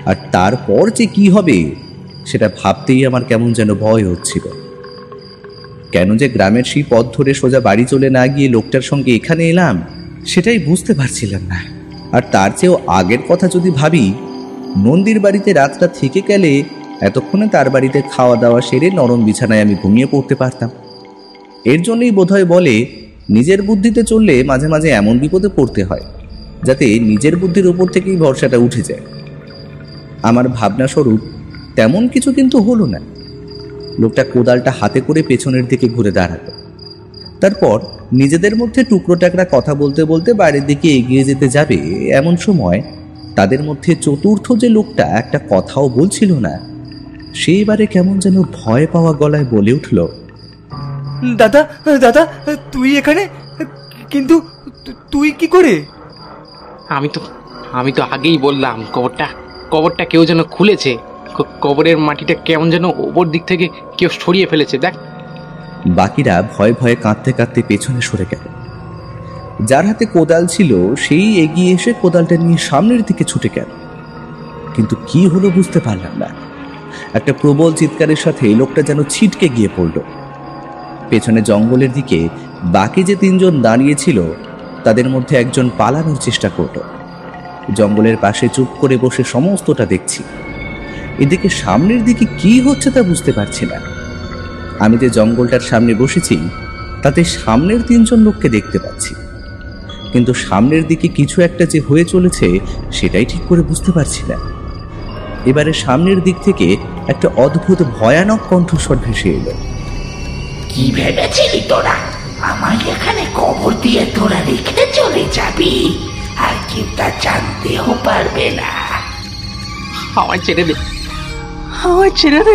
আর তারপর যে কি হবে সেটা ভাবতেই আমার কেমন যেন ভয় হচ্ছিল। কেন যে গ্রামের সেই পথ ধরে সোজা বাড়ি চলে না গিয়ে লোকটার সঙ্গে এখানে এলাম সেটাই বুঝতে পারছিলাম না। আর তার চেয়েও আগের কথা যদি ভাবি, নন্দীর বাড়িতে রাতটা থেকে গেলে এতক্ষণে তার বাড়িতে খাওয়া দাওয়া সেরে নরম বিছানায় আমি ঘুমিয়ে পড়তে পারতাম। এর জন্যই বোধহয় বলে, নিজের বুদ্ধিতে চললে মাঝে মাঝে এমন বিপদে পড়তে হয় যাতে নিজের বুদ্ধির উপর থেকেই ভরসাটা উঠে যায়। আমার ভাবনা স্বরূপ তেমন কিছু কিন্তু হলো না। লোকটা কোদালটা হাতে করে পেছনের দিকে ঘুরে দাঁড়ালো। তারপর নিজেদের মধ্যে টুকরো টাকরা কথা বলতে বলতে বাড়ির দিকে এগিয়ে যেতে যাবে, এমন সময় তাদের মধ্যে চতুর্থ যে লোকটা একটা কথাও বলছিল না, সেইবারে কেমন যেন ভয় পাওয়া গলায় বলে উঠল, দাদা দাদা তুই এখানে? কিন্তু তুই কি করে? আমি তো আগেই বললাম কবরটা কেউ যেন খুলেছে। কবরের মাটিটা কেমন যেন ওপর দিক থেকে কেউ সরিয়ে ফেলেছে, দেখ। বাকিরা ভয়ে ভয়ে কাঁদতে কাঁদতে পেছনে সরে গেল। যার হাতে কোদাল ছিল সেই এগিয়ে এসে কোদালটা নিয়ে সামনের দিকে ছুটে গেল। কিন্তু কি হলো বুঝতে পারলাম না। একটা প্রবল চিৎকারের সাথে লোকটা যেন ছিটকে গিয়ে পড়ল। পেছনে জঙ্গলের দিকে বাকি যে 3 জন দাঁড়িয়েছিল তাদের মধ্যে একজন পালানোর চেষ্টা করল। জঙ্গলের পাশে চুপ করে বসে সমস্তটা দেখছি। এদিকে সামনের দিকে কি হচ্ছে তা বুঝতে পারছি না। আমি যে জঙ্গলটার সামনে বসেছি তাতে সামনের 3 জন লোককে দেখতে পাচ্ছি, কিন্তু সামনের দিকে কিছু একটা যে হয়ে চলেছে সেটাই ঠিক করে বুঝতে পারছি না। এবারে সামনের দিক থেকে একটা অদ্ভুত ভয়ানক কণ্ঠস্বর ভেসে এলো। কি ভেবেছিলি তোরা আমায় এখানে কবর দিয়ে তোরা রেখে চলে যাবি? আর কেউ তা জানতেও পারবে না। আমায় ছেড়ে দে, আমার ছেড়ে দে।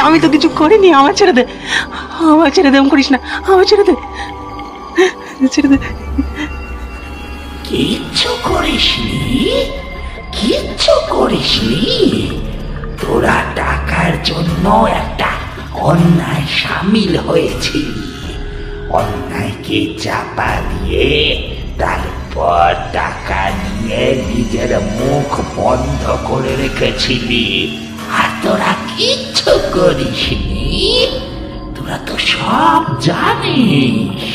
আমি তো কিছু করিনি, আমার ছেড়ে দে, আমার ছেড়ে দে, এমন করিস না, আমার ছেড়ে দে, ছেড়ে দে। কিচ্ছু করিসনি? তোরা টাকার জন্য একটা অন্যায় সামিল হয়েছিলি। অন্যায়কে চাপা দিয়ে তারপর টাকা নিয়ে নিজের মুখ বন্ধ করে রেখেছিলি। আর তোরা কিচ্ছু করিসনি। তোরা তো সব জানিস।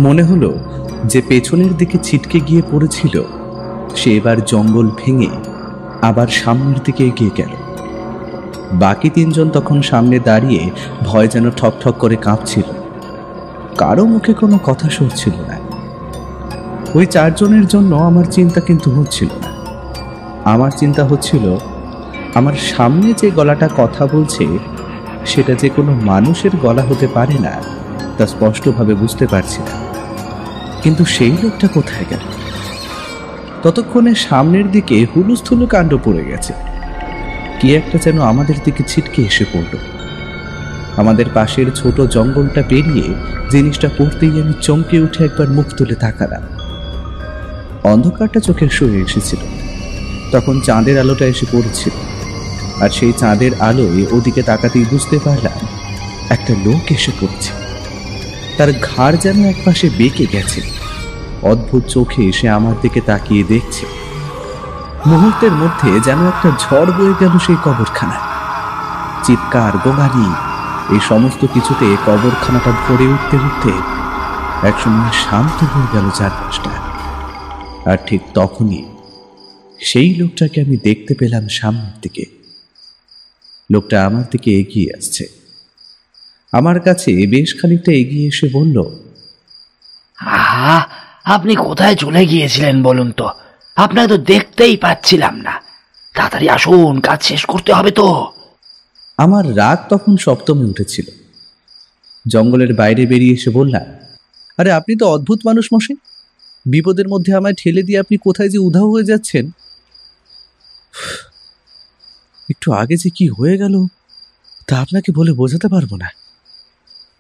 মনে হলো যে পেছনের দিকে ছিটকে গিয়ে পড়েছিল সে এবার জঙ্গল ভেঙে আবার সামনের দিকে এগিয়ে গেল। বাকি 3 জন তখন সামনে দাঁড়িয়ে ভয় যেন ঠক ঠক করে কাঁপছিল। কারো মুখে কোনো কথা শুনছিল না। ওই 4 জনের জন্য আমার চিন্তা কিন্তু হচ্ছিল না। আমার চিন্তা হচ্ছিল আমার সামনে যে গলাটা কথা বলছে সেটা যে কোনো মানুষের গলা হতে পারে না তা স্পষ্টভাবে বুঝতে পারছি না। কিন্তু সেই লোকটা কোথায় গেল? ততক্ষণে সামনের দিকে হুলুস্থুলু কাণ্ড পড়ে গেছে। কি একটা যেন আমাদের দিকে ছিটকে এসে পড়ল। আমাদের পাশের ছোট জঙ্গলটা পেরিয়ে জিনিসটা পড়তেই আমি চমকে উঠে একবার মুখ তুলে তাকালাম। অন্ধকারটা চোখে শুয়ে এসেছিল। তখন চাঁদের আলোটা এসে পড়েছিল, আর সেই চাঁদের আলোয় ওদিকে তাকাতেই বুঝতে পারলাম একটা লোক এসে পড়ছে। তার ঘাড় যেন একপাশে বেঁকে গেছে। অদ্ভুত চোখে এসে আমার দিকে তাকিয়ে দেখছে। মুহূর্তের মধ্যে যেন একটা ঝড় বয়ে গেল সেই কবরখানা। চিৎকার, গোঙানি, এই সমস্ত কিছুতে কবরখানাটা ভরে উঠতে উঠতে একসময় শান্ত হয়ে গেল চারপাশটা। আর ঠিক তখনই সেই লোকটাকে আমি দেখতে পেলাম সামনের দিকে। লোকটা আমার দিকে এগিয়ে আসছে। আমার কাছে বেশ খানিকটা এগিয়ে এসে বলল, আহা, আপনি কোথায় চলে গিয়েছিলেন বলুন তো? আপনাকে তো দেখতেই পাচ্ছিলাম না। তাড়াতাড়ি আসুন, কাজ শেষ করতে হবে তো। আমার রাগ তখন সপ্তমে উঠেছিল। জঙ্গলের বাইরে বেরিয়ে এসে বললাম, আরে আপনি তো অদ্ভুত মানুষ মশাই, বিপদের মধ্যে আমায় ঠেলে দিয়ে আপনি কোথায় যে উধাও হয়ে যাচ্ছেন। একটু আগে যে কি হয়ে গেল তা আপনাকে বলে বোঝাতে পারবো না।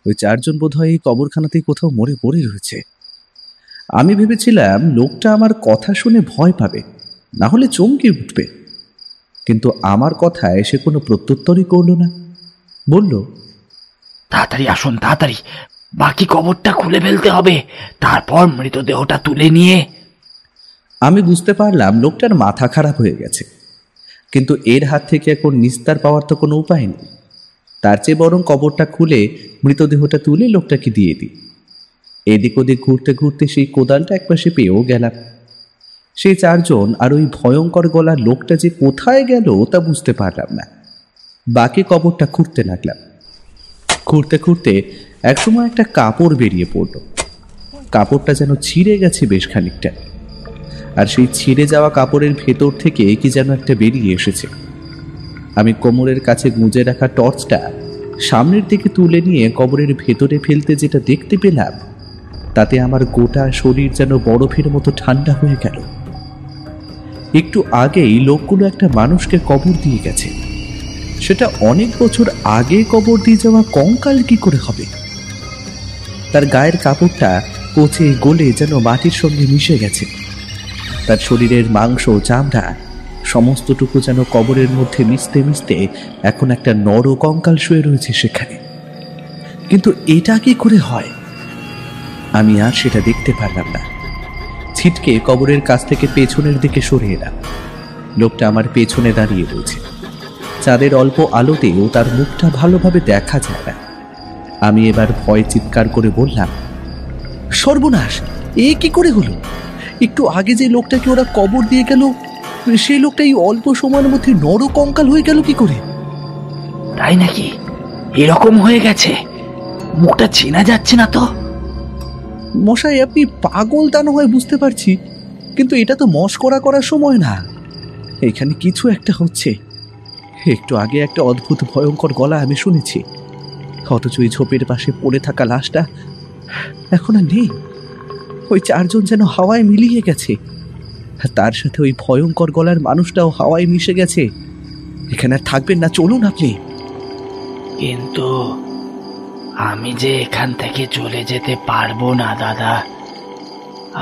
ওই 4 জন বোধহয় এই কবরখানাতেই কোথাও মরে পড়ে রয়েছে। আমি ভেবেছিলাম লোকটা আমার কথা শুনে ভয় পাবে, না হলে চমকে উঠবে, কিন্তু আমার কথায় সে কোনো প্রত্যুত্তরই করল না। বলল, তাড়াতাড়ি আসুন, তাড়াতাড়ি, বাকি কবরটা খুলে ফেলতে হবে, তারপর মৃতদেহটা তুলে নিয়ে। আমি বুঝতে পারলাম লোকটার মাথা খারাপ হয়ে গেছে, কিন্তু এর হাত থেকে এখন নিস্তার পাওয়ার তো কোনো উপায় নেই। তার চেয়ে বরং কবরটা খুলে মৃতদেহটা তুলে লোকটাকে দিয়ে দিই। এদিক ওদিক ঘুরতে ঘুরতে সেই কোদালটা একপাশে পেয়েও গেলাম। সেই 4 জন আর ওই ভয়ঙ্কর গলার লোকটা যে কোথায় গেল তা বুঝতে পারলাম না। বাকি কবরটা খুঁড়তে লাগলাম। খুঁড়তে খুঁড়তে একসময় একটা কাপড় বেরিয়ে পড়ল। কাপড়টা যেন ছিঁড়ে গেছে বেশ খানিকটা, আর সেই ছিঁড়ে যাওয়া কাপড়ের ভেতর থেকে কি যেন একটা বেরিয়ে এসেছে। আমি কোমরের কাছে গুঁজে রাখা টর্চটা সামনের দিকে তুলে নিয়ে কবরের ভেতরে ফেলতে যেটা দেখতে পেলাম, তাতে আমার গোটা শরীর যেন বরফের মতো ঠান্ডা হয়ে গেল। একটু আগেই লোকগুলো একটা মানুষকে কবর দিয়ে গেছে, সেটা অনেক বছর আগে কবর দিয়ে যাওয়া কঙ্কাল কি করে হবে? তার গায়ের কাপড়টা পচে গলে যেন মাটির সঙ্গে মিশে গেছে। তার শরীরের মাংস চামড়া সমস্তটুকু যেন কবরের মধ্যে মিশতে মিশতে এখন একটা নর কঙ্কাল শুয়ে রয়েছে সেখানে। কিন্তু এটা কি করে হয়? আমি আর সেটা দেখতে পারলাম না। ছিটকে কবরের কাছ থেকে পেছনের দিকে সরে এলাম। লোকটা আমার পেছনে দাঁড়িয়ে রয়েছে। চাঁদের অল্প আলোতেও তার মুখটা ভালোভাবে দেখা যায় না। আমি এবার ভয় চিৎকার করে বললাম, সর্বনাশ, এ কি করে হলো? একটু আগে যে লোকটাকে ওরা কবর দিয়ে গেল, সেই লোকটা এই অল্প সময়ের মধ্যে নর কঙ্কাল হয়ে গেল কি করে? তাই নাকি? এরকম হয়ে গেছে? মুখটা চেনা যাচ্ছে না তো। মশাই, আপনি পাগল তা না হয় বুঝতে পারছি, কিন্তু এটা তো মশকরা করার সময় না। এখানে কিছু একটা হচ্ছে। একটু আগে একটা অদ্ভুত ভয়ঙ্কর গলা আমি শুনেছি, অথচ ওই ঝোপের পাশে পড়ে থাকা লাশটা এখন আর নেই। ওই 4 জন যেন হাওয়ায় মিলিয়ে গেছে, আর তার সাথে ওই ভয়ঙ্কর গলার মানুষটাও হাওয়ায় মিশে গেছে। এখানে আর থাকবেন না, চলুন আপনি। কিন্তু আমি যে এখান থেকে চলে যেতে পারবো না দাদা,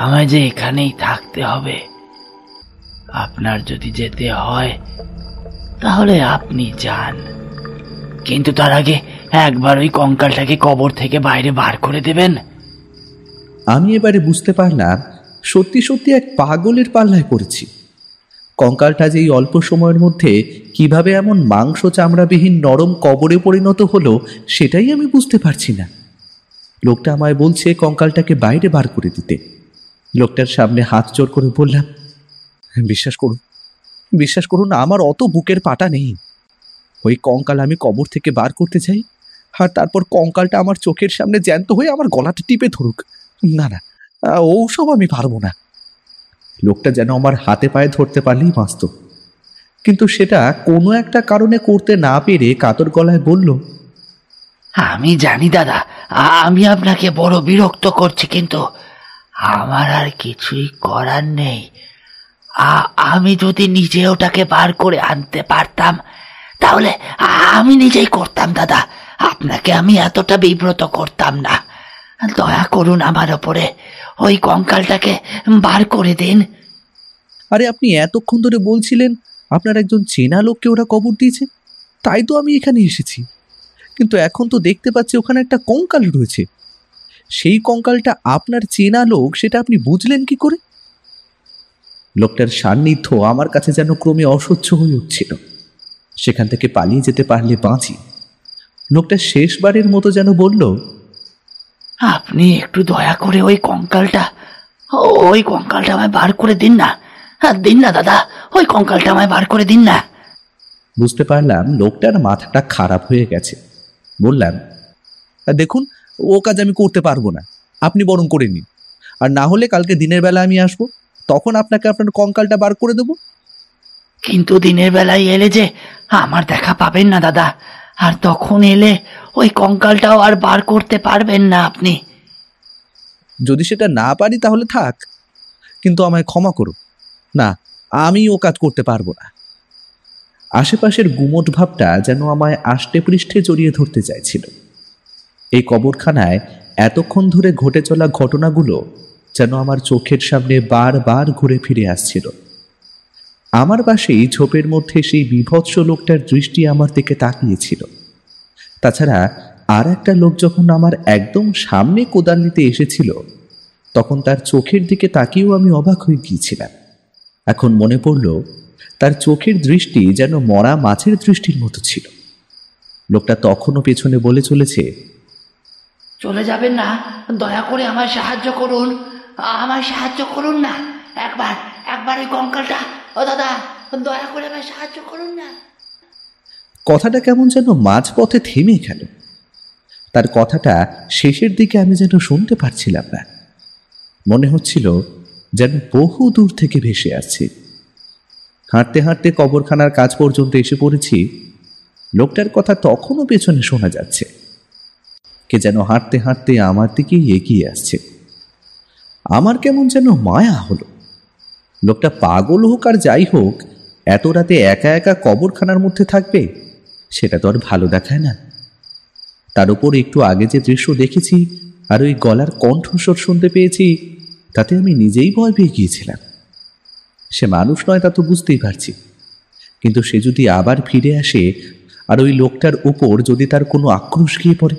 আমায় যে এখানেই থাকতে হবে। আপনার যদি যেতে হয় তাহলে আপনি যান, কিন্তু তার আগে একবার ওই কঙ্কালটাকে কবর থেকে বাইরে বার করে দেবেন। আমি এবারে বুঝতে পারলাম সত্যি সত্যি এক পাগলের পাল্লায় পড়েছি। কঙ্কালটা যে এই অল্প সময়ের মধ্যে কিভাবে এমন মাংস চামড়াবিহীন নরম কবরে পরিণত হলো সেটাই আমি বুঝতে পারছি না। লোকটা আমায় বলছে কঙ্কালটাকে বাইরে বার করে দিতে। লোকটার সামনে হাত জোর করে বললাম, বিশ্বাস করুন, আমার অত বুকের পাটা নেই। ওই কঙ্কাল আমি কবর থেকে বার করতে চাই, আর তারপর কঙ্কালটা আমার চোখের সামনে জ্যান্ত হয়ে আমার গলাটা টিপে ধরুক। না না, ওসব আমি পারবো না। লোকটা যেন আমার হাতে পায়ে ধরতে পারলেই বাঁচত, কিন্তু সেটা কোনো একটা কারণে করতে না পেরে কাতর গলায় বলল, আমি জানি দাদা, আমি আপনাকে বড় বিরক্ত করছি, কিন্তু আমার আর কিছুই করার নেই। আমি যদি নিজে ওটাকে বার করে আনতে পারতাম তাহলে আমি নিজেই করতাম দাদা, আপনাকে আমি এতটা বিব্রত করতাম না। দয়া করুন আমার ওপরে, ওই কঙ্কালটাকে বার করে দিন। আরে আপনি এতক্ষণ ধরে বলছিলেন আপনার একজন চেনা লোককে ওরা কবর দিয়েছে, তাই তো আমি এখানে এসেছি। কিন্তু এখন তো দেখতে পাচ্ছি ওখানে একটা কঙ্কাল রয়েছে। সেই কঙ্কালটা আপনার চেনা লোক, সেটা আপনি বুঝলেন কি করে? লোকটার সান্নিধ্য আমার কাছে যেন ক্রমে অসহ্য হয়ে উঠছিল। সেখান থেকে পালিয়ে যেতে পারলে বাঁচি। লোকটা শেষবারের মতো যেন বলল, আপনি একটু দয়া করে ওই কঙ্কালটা আমায় বার করে দিন না। দিন না দাদা, ওই কঙ্কালটা আমায় বার করে দিন না। বুঝতে পারলাম লোকটার মাথাটা খারাপ হয়ে গেছে। বললাম, দেখুন, ও কাজ আমি করতে পারবো না, আপনি বরং করে নিন। আর না হলে কালকে দিনের বেলা আমি আসবো, তখন আপনাকে আপনার কঙ্কালটা বার করে দেবো। কিন্তু দিনের বেলায় এলে যে আমার দেখা পাবেন না দাদা, আর তখন এলে ওই কঙ্কালটাও আর বার করতে পারবেন না আপনি। যদি সেটা না পারি তাহলে থাক, কিন্তু আমায় ক্ষমা করো, না আমি ও কাজ করতে পারবো না। আশেপাশের গুমট ভাবটা যেন আমায় আষ্টে পৃষ্ঠে জড়িয়ে ধরতে চাইছিল। এই কবরখানায় এতক্ষণ ধরে ঘটে চলা ঘটনাগুলো যেন আমার চোখের সামনে বারবার ঘুরে ফিরে আসছিল। আমার পাশেই ঝোপের মধ্যে সেই বিভৎস লোকটার দৃষ্টি আমার দিকে তাকিয়েছিল। তাছাড়া আর একটা লোক যখন আমার একদম সামনে কোদাল নিতে এসেছিল, তখন তার চোখের দিকে তাকিয়েও আমি অবাক হয়ে গিয়েছিলাম। এখন মনে পড়ল, তার চোখের দৃষ্টি যেন মরা মাছের দৃষ্টির মতো ছিল। লোকটা তখনও পেছনে বলে চলেছে, চলে যাবেন না, দয়া করে আমায় সাহায্য করুন, আমায় সাহায্য করুন না, একবার ওই কঙ্কালটা, ও দাদা দয়া করে আমায় সাহায্য করুন না। কথাটা কেমন যেন মাঝপথে থেমে গেল। তার কথাটা শেষের দিকে আমি যেন শুনতে পারছিলাম না, মনে হচ্ছিল যেন বহু দূর থেকে ভেসে আসছে। হাঁটতে হাঁটতে কবরখানার কাজ পর্যন্ত এসে পড়েছি। লোকটার কথা তখনও পেছনে শোনা যাচ্ছে। কে যেন হাঁটতে হাঁটতে আমার দিকেই এগিয়ে আসছে। আমার কেমন যেন মায়া হলো। লোকটা পাগল হোক আর যাই হোক, এত রাতে একা একা কবরখানার মধ্যে থাকবে, সেটা তো আর ভালো দেখায় না। তার উপর একটু আগে যে দৃশ্য দেখেছি আর ওই গলার কণ্ঠস্বর শুনতে পেয়েছি, তাতে আমি নিজেই ভয় পেয়ে গিয়েছিলাম। সে মানুষ নয় তা তো বুঝতেই পারছি, কিন্তু সে যদি আবার ফিরে আসে আর ওই লোকটার উপর যদি তার কোনো আক্রোশ গিয়ে পড়ে,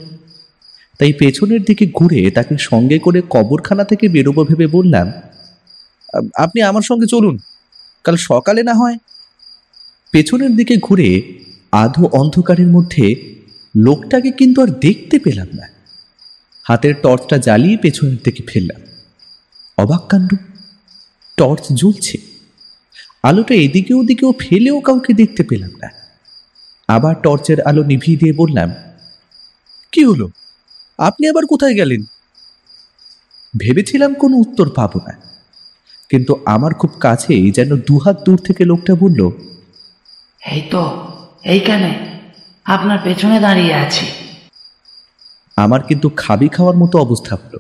তাই পেছনের দিকে ঘুরে তাকে সঙ্গে করে কবরখানা থেকে বেরোবো ভেবে বললাম, আপনি আমার সঙ্গে চলুন, কাল সকালে না হয়। পেছনের দিকে ঘুরে আধো অন্ধকারের মধ্যে লোকটাকে কিন্তু আর দেখতে পেলাম না। হাতের টর্চটা জ্বালিয়ে পেছনের দিকে ফেললাম। অবাক কাণ্ড, টর্চ জ্বলছে। আলোটা এদিকে ওদিকেও ফেলেও কাউকে দেখতে পেলাম না। আবার টর্চের আলো নিভিয়ে দিয়ে বললাম, কি হলো, আপনি আবার কোথায় গেলেন? ভেবেছিলাম কোনো উত্তর পাবো না, কিন্তু আমার খুব কাছেই যেন দুহাত দূর থেকে লোকটা বলল, এই তো এইখানে আপনার পেছনে দাঁড়িয়ে আছি। আমার কিন্তু খাবি খাওয়ার মতো অবস্থা হলো।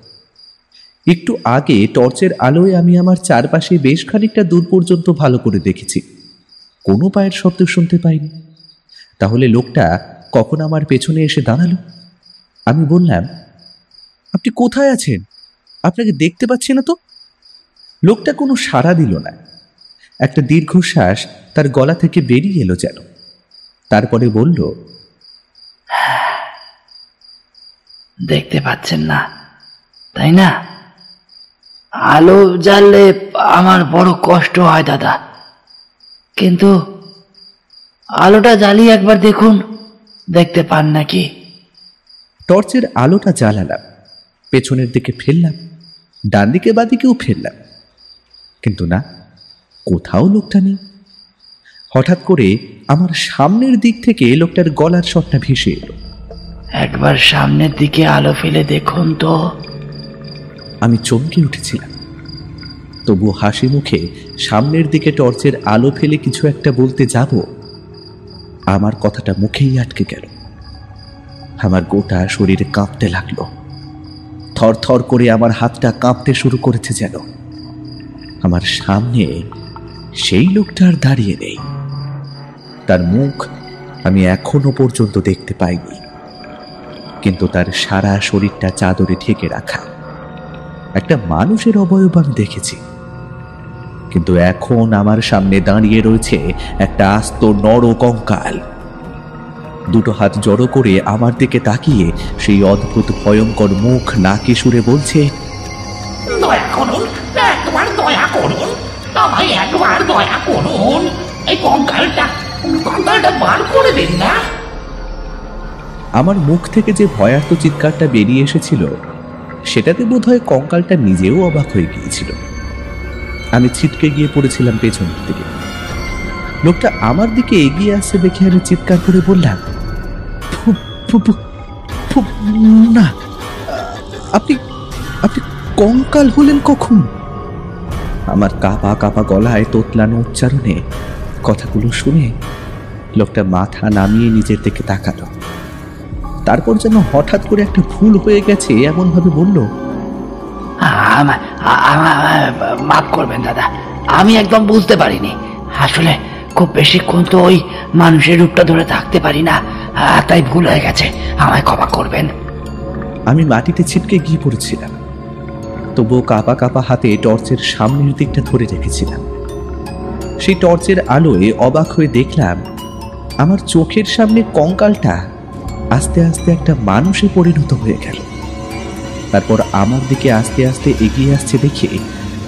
একটু আগে টর্চের আলোয় আমি আমার চারপাশে বেশ খানিকটা দূর পর্যন্ত ভালো করে দেখেছি, কোনো পায়ের শব্দ শুনতে পাইনি। তাহলে লোকটা কখন আমার পেছনে এসে দাঁড়ালো? আমি বললাম, আপনি কোথায় আছেন? আপনাকে দেখতে পাচ্ছি না তো। লোকটা কোনো সাড়া দিল না। একটা দীর্ঘশ্বাস তার গলা থেকে বেরিয়ে এলো যেন। তারপরে বলল, দেখতে পাচ্ছেন না তাই না? আলো জ্বাললে আমার বড় কষ্ট হয় দাদা, কিন্তু আলোটা জ্বালিয়ে একবার দেখুন, দেখতে পান নাকি? টর্চের আলোটা জ্বালালাম, পেছনের দিকে ফেললাম, ডান দিকে বাদিকেও ফেললাম, কিন্তু না, কোথাও লোকটা নেই। হঠাৎ করে আমার সামনের দিক থেকে লোকটার গলার স্বরটা ভেসে এলো, একবার সামনের দিকে আলো ফেলে দেখুন তো। আমি চমকে উঠেছিলাম, তবু হাসি মুখে সামনের দিকে টর্চের আলো ফেলে কিছু একটা বলতে যাব, আমার কথাটা মুখেই আটকে গেল। আমার গোটা শরীরে কাঁপতে লাগলো, থর থর করে আমার হাতটা কাঁপতে শুরু করেছে যেন। আমার সামনে সেই লোকটা আর দাঁড়িয়ে নেই। তার মুখ আমি এখনো পর্যন্ত দেখতে পাইনি, কিন্তু তার সারা শরীরটা চাদরে ঢেকে রাখা। একটা মানুষের অবয়ব আমি দেখেছি, কিন্তু এখন আমার সামনে দাঁড়িয়ে রয়েছে একটা আস্ত নর কঙ্কাল। দুটো হাত জড়ো করে আমার দিকে তাকিয়ে সেই অদ্ভুত ভয়ঙ্কর মুখ নাকি সুরে বলছে, দয়া করুন, একবার দয়া করুন, আমায় একবার দয়া করুন, এই কঙ্কালটা বার করে দিন না। আমার মুখ থেকে যে ভয়ার্ত চিৎকারটা বেরিয়ে এসেছিল, সেটাতে বোধহয় কঙ্কালটা নিজেও অবাক হয়ে গিয়েছিল। আমি ছিটকে গিয়ে পড়েছিলাম পেছনের দিকে। লোকটা আমার দিকে এগিয়ে আসছে দেখে আমি চিৎকার করে বললাম, না, আপনি আপনি কঙ্কাল হলেন কখন? আমার কাঁপা কাঁপা গলায় তোতলানো উচ্চারণে কথাগুলো শুনে লোকটা মাথা নামিয়ে নিজের দিকে তাকালো। তারপর যেন হঠাৎ করে একটা ভুল হয়ে গেছে এমন ভাবে বলল, মাফ করবেন দাদা, আমি একদম বুঝতে পারিনি। আসলে খুব বেশিক্ষণ তো ওই মানুষের রূপটা ধরে থাকতে পারি না, তাই ভুল হয়ে গেছে, আমায় ক্ষমা করবেন। আমি মাটিতে ছিটকে গিয়ে পড়েছিলাম, তবুও কাঁপা কাঁপা হাতে টর্চের সামনের দিকটা ধরে রেখেছিলাম। সেই টর্চের আলোয় অবাক হয়ে দেখলাম আমার চোখের সামনে কঙ্কালটা আস্তে আস্তে একটা মানুষে পরিণত হয়ে গেল। তারপর আমার দিকে আস্তে আস্তে এগিয়ে আসছে দেখে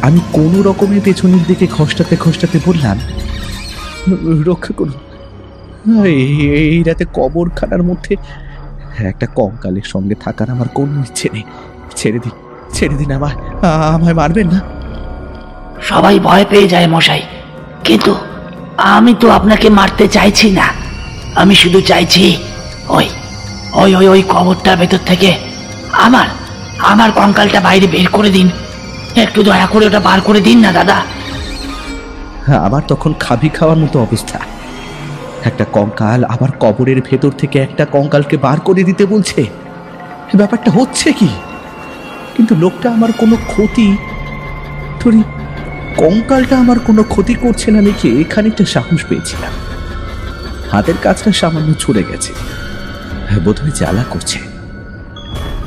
আমি কোনো রকমে পেছনের দিকে খসটাতে খসটাতে বললাম, রক্ষা করুন, এই রাতে কবরখানার মধ্যে একটা কঙ্কালের সঙ্গে থাকার আমার কোনো ইচ্ছে নেই, ছেড়ে দিন, ছেড়ে দিন, আমায় মারবেন না। সবাই ভয় পেয়ে যায় মশাই, কিন্তু আমি তো আপনাকে মারতে চাইছি না। আমি শুধু চাইছি ওই ওই ওই ওই কবরটার ভেতর থেকে আমার কঙ্কালটা বাইরে বের করে দিন, একটু দয়া করে ওটা বার করে দিন না দাদা। আমার তখন খাবি খাওয়ার মতো অবস্থা। একটা কঙ্কাল আবার কবরের ভেতর থেকে একটা কঙ্কালকে বার করে দিতে বলছে, ব্যাপারটা হচ্ছে কি? কিন্তু লোকটা আমার কোনো ক্ষতি ধরি, কঙ্কালটা আমার কোনো ক্ষতি করছে না দেখে খানিকটা সাহস পেয়েছিলাম। হাতের কাজটা সামান্য ছুড়ে গেছে, বোধহয় জ্বালা করছে,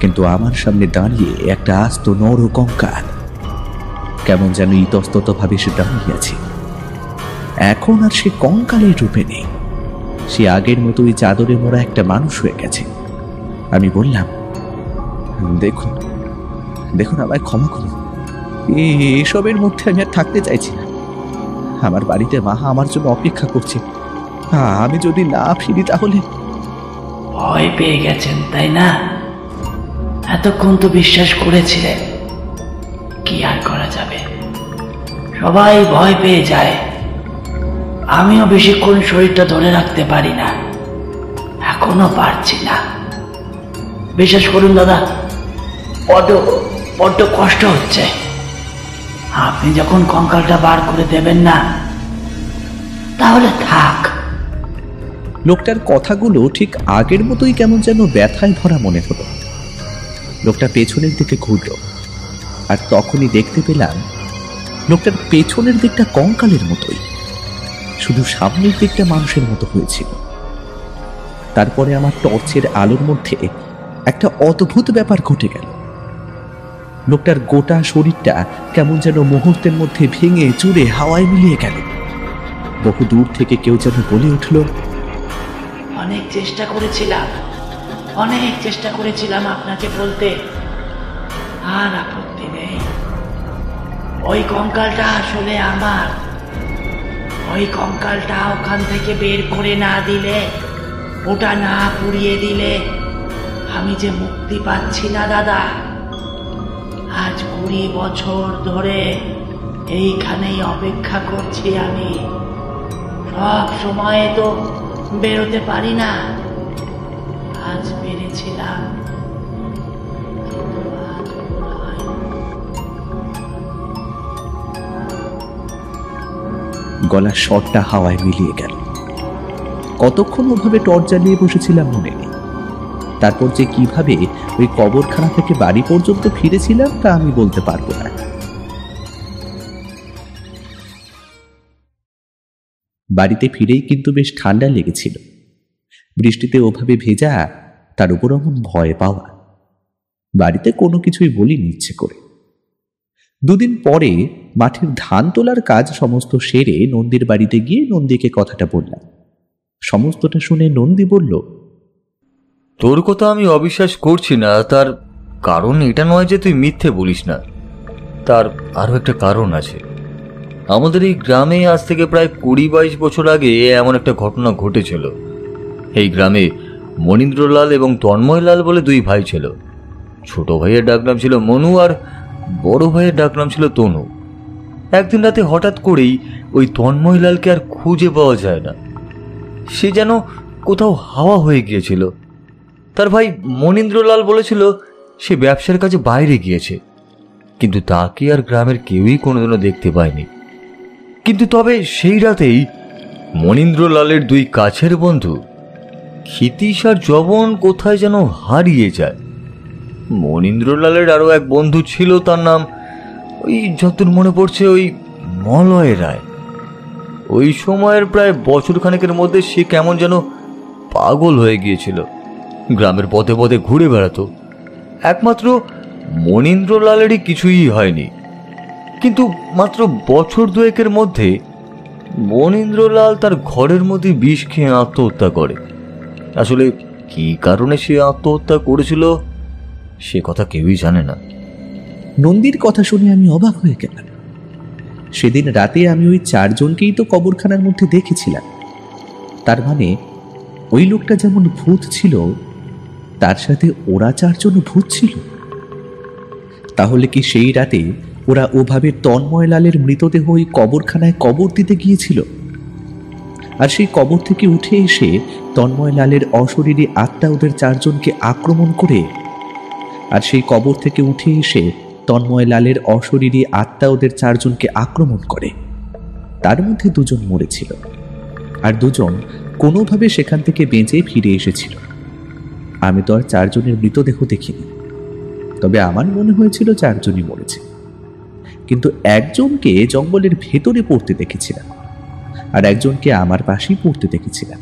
কিন্তু আমার সামনে দাঁড়িয়ে একটা আস্ত নর কঙ্কাল কেমন যেন ইতস্তত ভাবে সে দাঁড়িয়ে আছে। এখন আর সে কঙ্কালের রূপে নেই, সে আগের মতোই চাদরে মোড়া একটা মানুষ হয়ে গেছে। আমি বললাম, দেখুন দেখুন, আমায় ক্ষমা করুন, এসবের মধ্যে আমি আর থাকতে চাইছি না। আমার বাড়িতে মা আমার জন্য অপেক্ষা করছে, আমি যদি না ফিরি তাহলে। ভয় পেয়ে গেছেন তাই না? এতক্ষণ তো বিশ্বাস করেছিলেন, কি আর করা যাবে, সবাই ভয় পেয়ে যায়। আমিও বেশিক্ষণ শরীরটা ধরে রাখতে পারি না, এখনো পারছি না। বিশ্বাস করুন দাদা, বড্ড কষ্ট হচ্ছে। আপনি যখন কঙ্কালটা বার করে দেবেন না, তাহলে থাক। লোকটার কথাগুলো ঠিক আগের মতোই কেমন যেন ব্যথায় ভরা মনে হলো। লোকটা পেছনের দিকে ঘুরল, আর তখনই দেখতে পেলাম লোকটার পেছনের দিকটা কঙ্কালের মতোই, শুধু সামনের দিকটা মানুষের মতো হয়েছিল। তারপরে আমার টর্চের আলোর মধ্যে একটা অদ্ভুত ব্যাপার ঘটে গেল। লোকটার গোটা শরীরটা কেমন যেন মুহূর্তের মধ্যে ভেঙে চুরে হাওয়ায় মিলিয়ে গেল। বহু দূর থেকে কেউ যেন বলে উঠল, অনেক চেষ্টা করেছিলাম আপনাকে বলতে, আর আপত্তি নেই। ওই কঙ্কালটা আসলে আমার। ওই কঙ্কালটা ওখান থেকে বের করে না দিলে, ওটা না পুড়িয়ে দিলে আমি যে মুক্তি পাচ্ছি না দাদা। আজ 20 বছর ধরে এইখানেই অপেক্ষা করছি আমি। সব সময় তো বেরোতে পারি না, আজ পেরেছিলাম। গলার শটটা হাওয়ায় মিলিয়ে গেল। কতক্ষণ ওভাবে টর্চ জ্বালিয়ে বসেছিলাম মনে নেই। তারপর যে কিভাবে ওই কবরখানা থেকে বাড়ি পর্যন্ত ফিরেছিলাম তা আমি বলতে পারবো না। বাড়িতে ফিরেই কিন্তু বেশ ঠান্ডা লেগেছিল। বৃষ্টিতে ওভাবে ভেজা, তার উপর এমন ভয় পাওয়া। বাড়িতে কোনো কিছুই বলিনি ইচ্ছে করে। দুদিন পরে মাঠের ধান তোলার কাজ সমস্ত সেরে নন্দীর বাড়িতে গিয়ে নন্দীকে কথাটা বললাম। সমস্তটা শুনে নন্দী বলল, তোর কথা আমি অবিশ্বাস করছি না। তার কারণ এটা নয় যে তুই মিথ্যে বলিস না, তার আরও একটা কারণ আছে। আমাদের এই গ্রামে আজ থেকে প্রায় 20-22 বছর আগে এমন একটা ঘটনা ঘটেছিল। এই গ্রামে মনীন্দ্রলাল এবং তন্ময়লাল বলে 2 ভাই ছিল। ছোট ভাইয়ের ডাকনাম ছিল মনু, আর বড় ভাইয়ের ডাকনাম ছিল তনু। একদিন রাতে হঠাৎ করেই ওই তন্ময়লালকে আর খুঁজে পাওয়া যায় না। সে যেন কোথাও হাওয়া হয়ে গিয়েছিল। তার ভাই মনীন্দ্রলাল বলেছিল সে ব্যবসার কাজে বাইরে গিয়েছে, কিন্তু তাকে আর গ্রামের কেউই কোনোদিনও দেখতে পায়নি। কিন্তু তবে সেই রাতেই মনীন্দ্রলালের দুই কাছের বন্ধু ক্ষিতীশ আর যবন কোথায় যেন হারিয়ে যায়। মনীন্দ্রলালের আরো এক বন্ধু ছিল, তার নাম ওই যতদূর মনে পড়ছে ওই মলয় রায়। ওই সময়ের প্রায় বছর খানেকের মধ্যে সে কেমন যেন পাগল হয়ে গিয়েছিল, গ্রামের পথে পথে ঘুরে বেড়াতো। একমাত্র মনীন্দ্রলালেরই কিছুই হয়নি, কিন্তু মাত্র বছর দুয়েকের মধ্যে মনীন্দ্রলাল তার ঘরের মধ্যে বিষ খেয়ে আত্মহত্যা করে। আসলে কি কারণে সে আত্মহত্যা করেছিল সে কথা কেউই জানে না। নন্দীর কথা শুনে আমি অবাক হয়ে গেলাম। সেদিন রাতে আমি ওই 4 জনকেই তো কবরখানার মধ্যে দেখেছিলাম। তার মানে ওই লোকটা যেমন ভূত ছিল, তার সাথে ওরা 4 জন ভূত ছিল। তাহলে কি সেই রাতে ওরা ওভাবে তন্ময়লালের মৃতদেহ ওই কবরখানায় কবর দিতে গিয়েছিল, আর সেই কবর থেকে উঠে এসে তন্ময়লালের অশরীরী আত্মা ওদের 4 জনকে আক্রমণ করে, আর সেই কবর থেকে উঠে এসে তন্ময়লালের অশরীরী আত্মা ওদের 4 জনকে আক্রমণ করে। তার মধ্যে 2 জন মরেছিল, আর 2 জন কোনোভাবে সেখান থেকে বেঁচে ফিরে এসেছিল। আমি তো আর 4 জনের মৃতদেহ দেখিনি, তবে আমার মনে হয়েছিল 4 জনই মরেছে। কিন্তু একজনকে জঙ্গলের ভেতরে পড়তে দেখেছিলাম, আর একজনকে আমার পাশেই পড়তে দেখেছিলাম।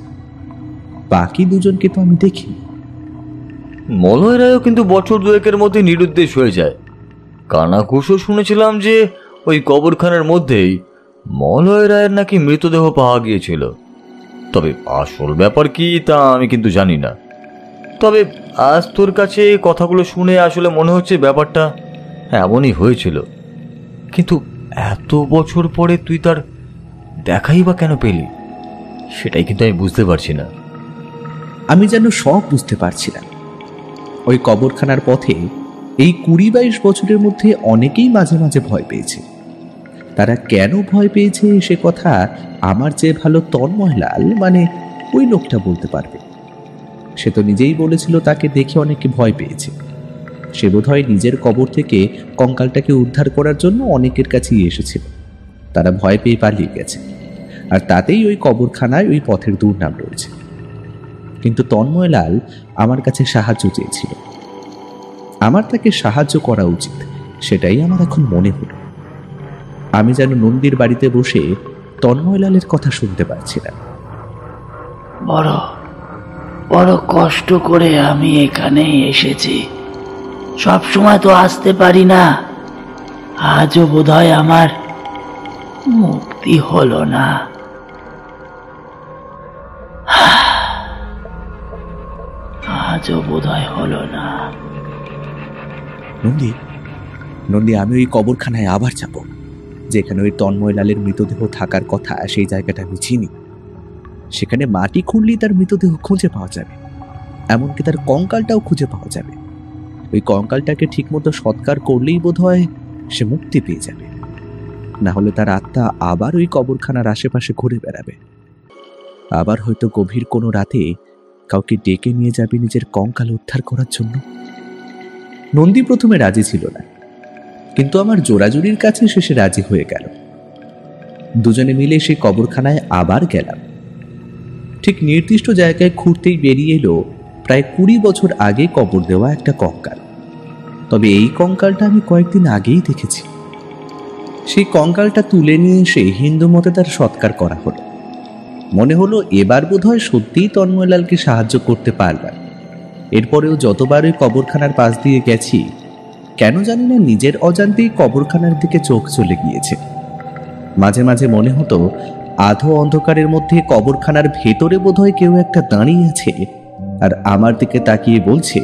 বাকি 2 জনকে তো আমি দেখিনি। মলয় রায়ও কিন্তু বছর দুয়েকের মধ্যে নিরুদ্দেশ হয়ে যায়। কানাঘুষো শুনেছিলাম যে ওই কবরখানার মধ্যেই মলয় রায়ের নাকি মৃতদেহ পাওয়া গিয়েছিল, তবে আসল ব্যাপার কি তা আমি কিন্তু জানি না। তবে আজ তোর কাছে কথাগুলো শুনে আসলে মনে হচ্ছে ব্যাপারটা এমনই হয়েছিল, কিন্তু এত বছর পরে তুই তার দেখাই বা কেন পেলি সেটাই কিন্তু আমি বুঝতে পারছি না। আমি যেন সব বুঝতে পারছিলাম। ওই কবরখানার পথে এই 20-22 বছরের মধ্যে অনেকেই মাঝে মাঝে ভয় পেয়েছে। তারা কেন ভয় পেয়েছে সে কথা আমার চেয়ে ভালো তন্ময়লাল, মানে ওই লোকটা বলতে পারবে। সে তো নিজেই বলেছিল তাকে দেখে অনেকে ভয় পেয়েছে। সে বোধহয় নিজের কবর থেকে কঙ্কালটাকে উদ্ধার করার জন্য অনেকের কাছেই এসেছিল। তারা ভয় পেয়ে পালিয়ে গেছে, আর তাতেই ওই কবরখানায় ওই পথের দুর্নাম রয়েছে। কিন্তু তন্ময়লাল আমার কাছে সাহায্য চেয়েছিল। আমার তাকে সাহায্য করা উচিত, সেটাই আমার এখন মনে হলো। আমি যেন নন্দীর বাড়িতে বসে তন্ময়লালের কথা শুনতে পাচ্ছিলাম। বড় বড় কষ্ট করে আমি এখানে এসেছি, সব সময় তো আসতে পারি না। আজও বোধহয় আমার মুক্তি হলো না। আজও বোধহয় হলো না। নন্দী, নন্দী, আমি ওই কবরখানায় আবার যাব, যেখানে ওই তন্ময়লালের মৃতদেহ থাকার কথা। সেই জায়গাটা আমি চিনি। সেখানে মাটি খুঁড়লেই তার মৃতদেহ খুঁজে পাওয়া যাবে, এমনকি তার কঙ্কালটাও খুঁজে পাওয়া যাবে। ওই কঙ্কালটাকে ঠিকমতো সৎকার করলেই বোধহয় সে মুক্তি পেয়ে যাবে। না হলে তার আত্মা আবার ওই কবরখানার আশেপাশে ঘুরে বেড়াবে। আবার হয়তো গভীর কোনো রাতে কাউকে ডেকে নিয়ে যাবে নিজের কঙ্কাল উদ্ধার করার জন্য। নন্দী প্রথমে রাজি ছিল না, কিন্তু আমার জোরাজুরির কাছে শেষে রাজি হয়ে গেল। দুজনে মিলে সেই কবরখানায় আবার গেলাম। ঠিক নির্দিষ্ট জায়গায় খুঁড়তেই বেরিয়ে এলো প্রায় 20 বছর আগে কবর দেওয়া একটা কঙ্কাল। তবে এই কঙ্কালটা আমি কয়েকদিন আগেই দেখেছি। সেই কঙ্কালটা তুলে নিয়ে এসে হিন্দু মতে তার সৎকার করা হলো। মনে হলো এবার বোধহয় সত্যিই তন্ময়লালকে সাহায্য করতে পারলাম। এরপরেও যতবার ওই কবরখানার পাশ দিয়ে গেছি, কেন জানি না নিজের অজান্তেই কবরখানার দিকে চোখ চলে গিয়েছে। মাঝে মাঝে মনে হতো আধো অন্ধকারের মধ্যে কবরখানার ভেতরে বোধহয় কেউ একটা দাঁড়িয়ে আছে আর আমার দিকে তাকিয়ে বলছে,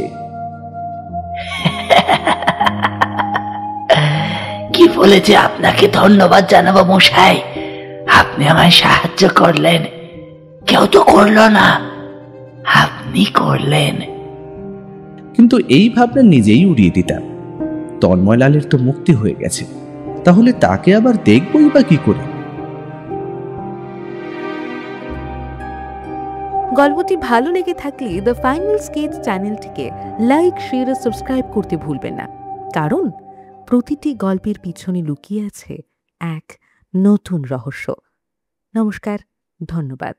কি বলেছে আপনাকে ধন্যবাদ জানাবো মশাই, আপনি আমায় সাহায্য করলেন। কেউ তো করলো না, আপনি করলেন। কিন্তু এই ভাবনা নিজেই উড়িয়ে দিতাম। তন্ময়লালের তো মুক্তি হয়ে গেছে, তাহলে তাকে আবার দেখবই বা কি করে? গল্পটি ভালো লেগে থাকলে দ্য ফাইনাল স্কেচ চ্যানেলটিকে লাইক, শেয়ার ও সাবস্ক্রাইব করতে ভুলবেন না, কারণ প্রতিটি গল্পের পিছনে লুকিয়ে আছে এক নতুন রহস্য। নমস্কার, ধন্যবাদ।